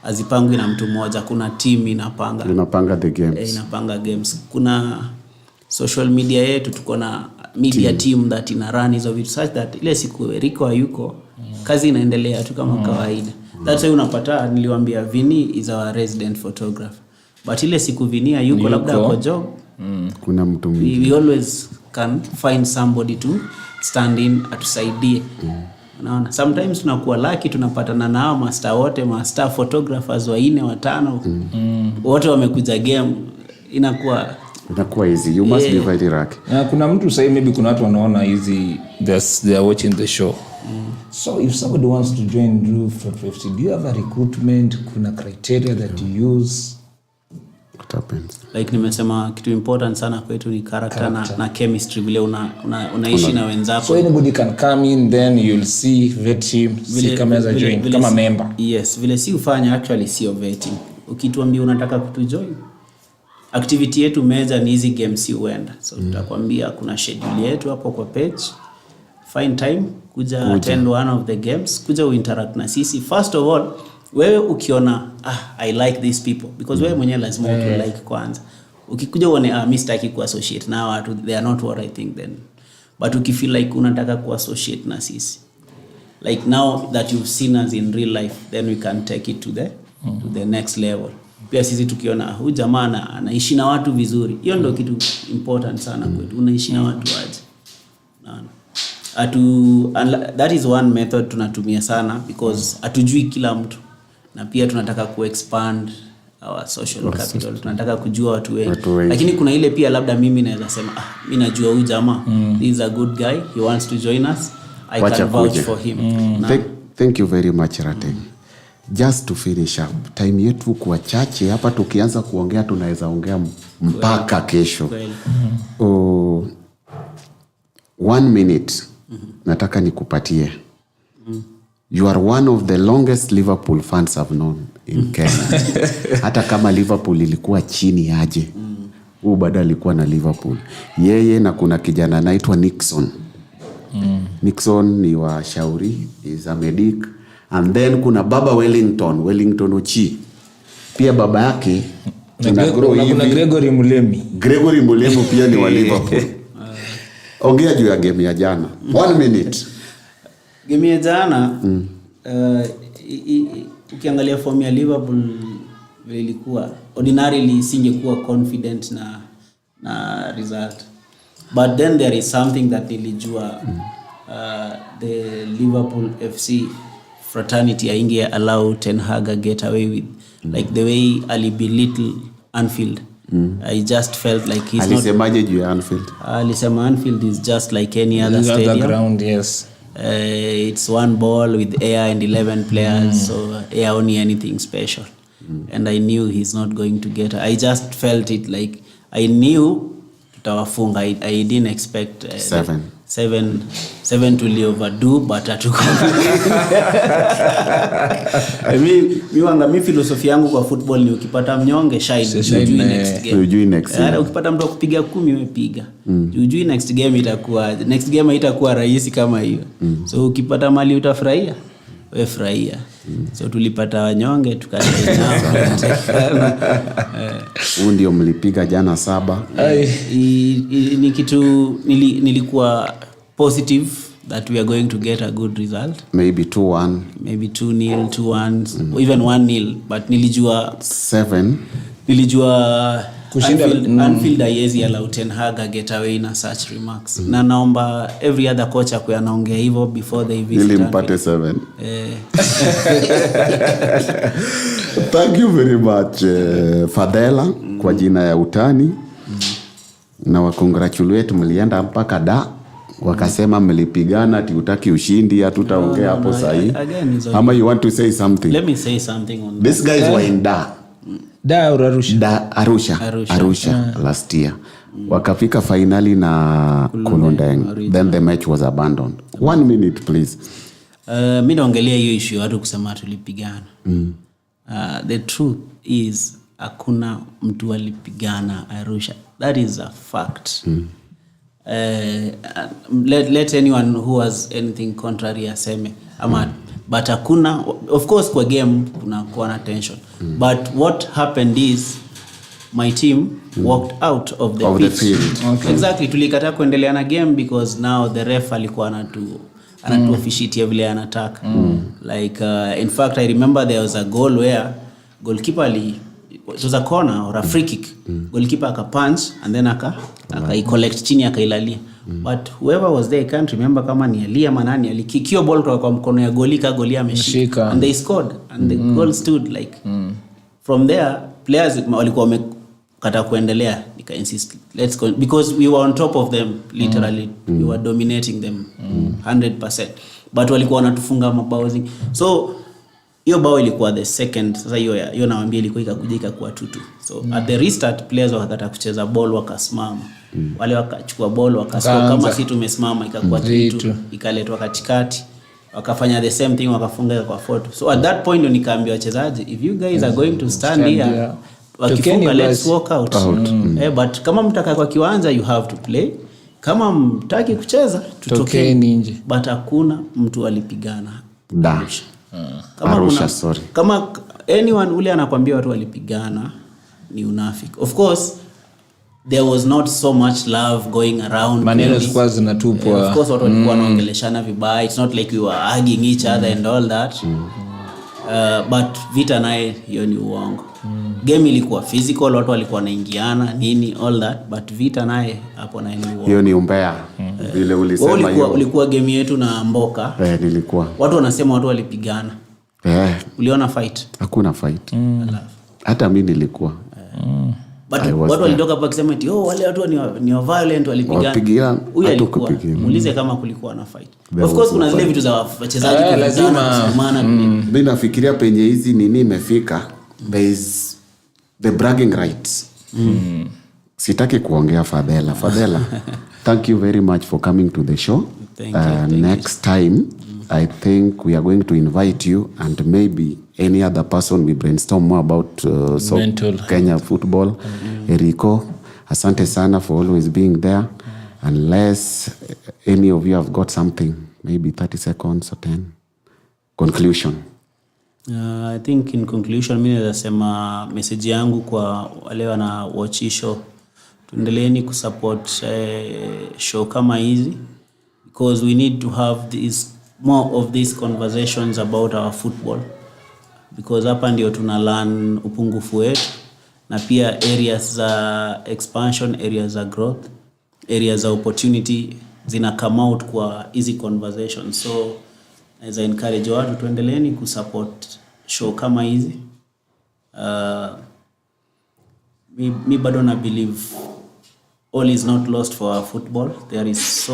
azipangwi na mtu mmoja, kuna team inapanga the games. Inapanga games. Kuna social media yetu, tuko na media team that ina run hizo vitu such that ile siku Eric hayuko kazi inaendelea tu kama kawaida. That's why unapata niliwaambia Vini is our resident photographer. But ile siku Vini hayuko labda kwa job, kuna mtu mwingine. We always can find somebody to stand in atusaidie. Unaona, sometimes tunakuwa lucky tunapatana na hao master photographers 4 5 wote wamekuja game, inakuwa easy. You must be very lucky. Na kuna mtu sasa maybe kuna watu wanaona hizi they are watching the show. So if somebody wants to join Drew Photography, do you have a recruitment, kuna criteria that you use? What happens? Like nimesema kitu important sana kwetu ni character. Na chemistry, vile unaishi na wenzako. So anybody can come in, then you'll see vet him, see kama as a join kama member. Yes, vile si ufanya actually sio vetting. Ukituambia unataka kutujoin, activity yetu major ni hizi games uenda. So tutakwambia kuna schedule yetu hapo kwa page. Find time kuja attend one of the games, kuja uinteract na sisi. First of all, wewe ukiona I like these people, because wewe mwenyewe lazima like kwanza. Ukikuja uone mimi sitaki kuassociate na watu, they are not what I think then. But ukifeel like unataka kuassociate na sisi, like now that you've seen us in real life, then we can take it to the next level. Pia sisi tukiona huyu jamaa anaishi na watu vizuri, hiyo ndio kitu important sana kwetu. Unaishi na watu aje? That is one method tunatumia sana, because hatujui kila mtu, na pia tunataka kuexpand our social capital. Tunataka kujua watu wengi. Lakini kuna ile pia labda mimi naweza sema mimi najua huyu jamaa, he is a good guy, he wants to join us, I can vouch for him. Thank you very much, Rate. Just to finish up, time yetu kwa chache hapa, tukianza kuongea tunaweza ongea mpaka kesho. 1 minute nataka nikupatie. You are one of the longest Liverpool fans I've known in Kenya. Hata kama Liverpool ilikuwa chini aje, huyu bado alikuwa na Liverpool. Yeye na kuna kijana anaitwa Nixon. Nixon ni wa Shauri, is a medic. And then kuna baba Wellington Ochi. Pia baba yake kuna Gregory Mulemi pia ni wa Liverpool. Ongea juu ya game ya jana. 1 minute. Game ya jana ukiangalia form ya Liverpool ilikuwa ordinarily singekuwa confident na result. But then there is something that nilijua the Liverpool FC fraternity ainge allow Ten Hag get away with, like the way Ali belittle Anfield. I just felt like he's alisemaje juu ya Anfield? Alisema Anfield is just like any other stadium. Ground, yes. It's one ball with air and 11 players, so air only anything special. And I knew he's not going to get. I just felt it, like I knew tutawafunga. I didn't expect 7 to overdo, but mi philosophy yangu kwa football ni ukipata mnyonge shine next game. Ukipata mtu akupiga 10 umepiga. Ujui next game itakuwa rahisi kama hiyo. So ukipata mali utafurahia. we furahia. So tulipata wanyonge tukaenda nao. Ndio mlipiga jana 7. Ni kitu nilikuwa positive that we are going to get a good result. Maybe 2-1. Maybe 2-0, 2-1, even 1-0. But nilijua 7. Nilijua Anfield haiwezi allow Ten Hag get away na such remarks. Na naomba every other coach akuwe anaongea hivyo before they visit. Ili mpate 7. Thank you very much Fadela kwa jina ya utani. Na wa congratulate mlienda mpaka da. Wakasema mlipigana ati utaki ushindi hatutaongea hapo sahi. Ama you want to say something? Let me say something on These guys were in Arusha last year. Wakafika finally na Kulundeng. Then the match was abandoned. 1 minute please. Mimi naongelea hiyo issue watu kusema tulipigana. The truth is hakuna mtu alipigana Arusha. That is a fact. Let anyone who has anything contrary aseme ama but hakuna, of course kwa game kuna kuwa na tension, but what happened is my team walked out of the field. Okay. Exactly, tulikataa kuendelea na game because now the ref alikuwa anatu officiate vile anataka. Like in fact I remember there was a goal where goalkeeper it was a corner or a free kick. Goalkeeper aka punch and then aka collect chini akailalia. But whoever was there, I can't remember kama ni Alia manani alikikio ball kwa mkono ya goli ameshika and they scored and the goal stood like from there players walikuwa wamekata kuendelea. Nika insist let's go because we were on top of them literally. We were dominating them 100%, but walikuwa wanatufunga mabao zingi. So hiyo bao ilikuwa the second. Sasa hiyo nawaambia ilikuwa ikakuja ikakuwa 2-2. So at the restart players wakataka kucheza ball wakasimama. Wale wakachukua ball wakascore kama si tumesimama ikakuwa 3-2. Ikaletwa katikati wakafanya the same thing wakafunga kwa 4-2. So at that point nikaambia wachezaji, if you guys are going to stand here wakifunga let's walk out. But kama mtaka kwa kiwanja you have to play. Kama mtaki kucheza tutokeni nje. But hakuna mtu alipigana. Kama anyone ule anakuambia watu walipigana ni unafiki. Of course there was not so much love going around. Maneno zilikuwa zinatupwa. Of course watu walikuwa wanaongeleshana vibaya. It's not like we were hugging each other and all that. But vita naye hiyo ni uongo. Game ilikuwa physical, watu walikuwa wanaingiana nini all that, but vita naye hapo na ni uongo. Hiyo ni umbea. Vile ulisema hiyo. Ulikuwa game yetu na Mboka. Nilikuwa. Watu wanasema watu walipigana. Uliona fight? Hakuna fight. Hata mimi nilikuwa. But watu walitoka hapa kusema eti wale watu ni violent walipigana. Huyu alikuwa. Muulize kama kulikuwa na fight. Of course kuna zile vitu za wachezaji lazima maana mimi nafikiria penye hizi nini imefika. There is the bragging rights. Sitaki kuongea Fadela. Thank you very much for coming to the show. Thank you. Next time I think we are going to invite you and maybe any other person we brainstorm more about Kenya football. Erico, asante sana for always being there. Unless any of you have got something, maybe 30 seconds or 10. Conclusion. I think in conclusion mimi nasema message yangu kwa wale wana watch show, tuendeleeni kusupport show kama hizi because we need to have more of these conversations about our football because hapa ndio tuna learn upungufu wetu na pia areas za expansion, areas za growth, areas za opportunity zina come out kwa easy conversations. So as I encourage watu tuendeleeni kusupport show kama hizi. Mi bado na believe all is not lost for our football. There is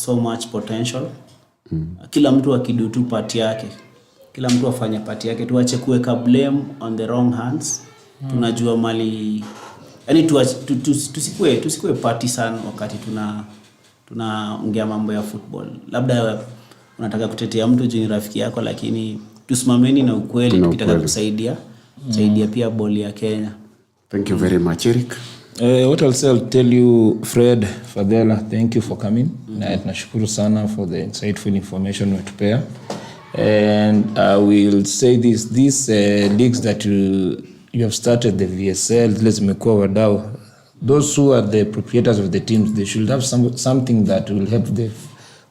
so much potential. Kila mtu akidu tu part yake. Kila mtu afanye part yake. Tuache kuweka blame on the wrong hands. Tunajua mali yani tusikue partisan wakati tunaongea mambo ya football. Labda unataka kutetea mtu juu ni rafiki yako lakini tusimameni na ukweli tukitaka kusaidia pia boli ya Kenya. Thank you very much, Eric. What I'll tell you, Fred, Fadela, thank you for coming. Na tunashukuru sana for the insightful information umetupea. And I will say this, these leagues that you have started, the VSL, zile zimekuwa wadau, those who are the proprietors of the teams, they should have something that will help the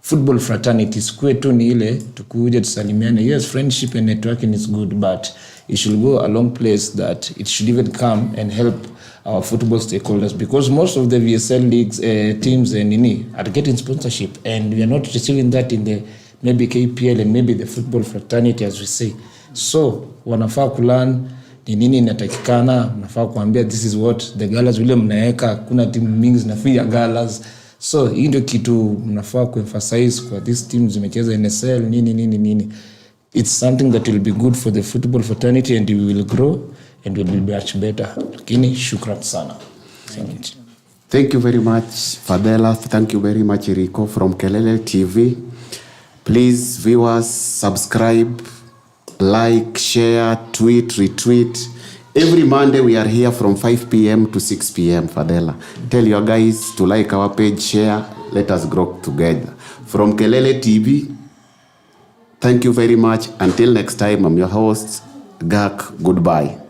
football fraternity. Sikue tu ni ile tukuje tusalimiane. Yes, friendship and networking is good, but it should go a long place that it should even come and help our football stakeholders, because most of the VSL leagues teams are getting sponsorship, and we are not receiving that in the maybe KPL and maybe the football fraternity, as we say. So wanafaa kulearn ni nini inatakikana, mnafaa kuambia this is what the galas vile mnaeka, kuna timu mingi zinafia galas. So hii ndio kitu mnafaa kuemphasize kwa these teams zimecheza NSL nini. It's something that will be good for the football fraternity, and we will grow and we will be much better. Lakini shukran sana. Thank you very much, Fadela. Thank you very much, Rico from Kelele TV. Please, viewers, subscribe, like, share, tweet, retweet. Every Monday we are here from 5 p.m. to 6 p.m. Fadela. Tell your guys to like our page, share. Let us grow together. From Kelele TV, thank you very much. Until next time, I'm your host, Gahk. Goodbye.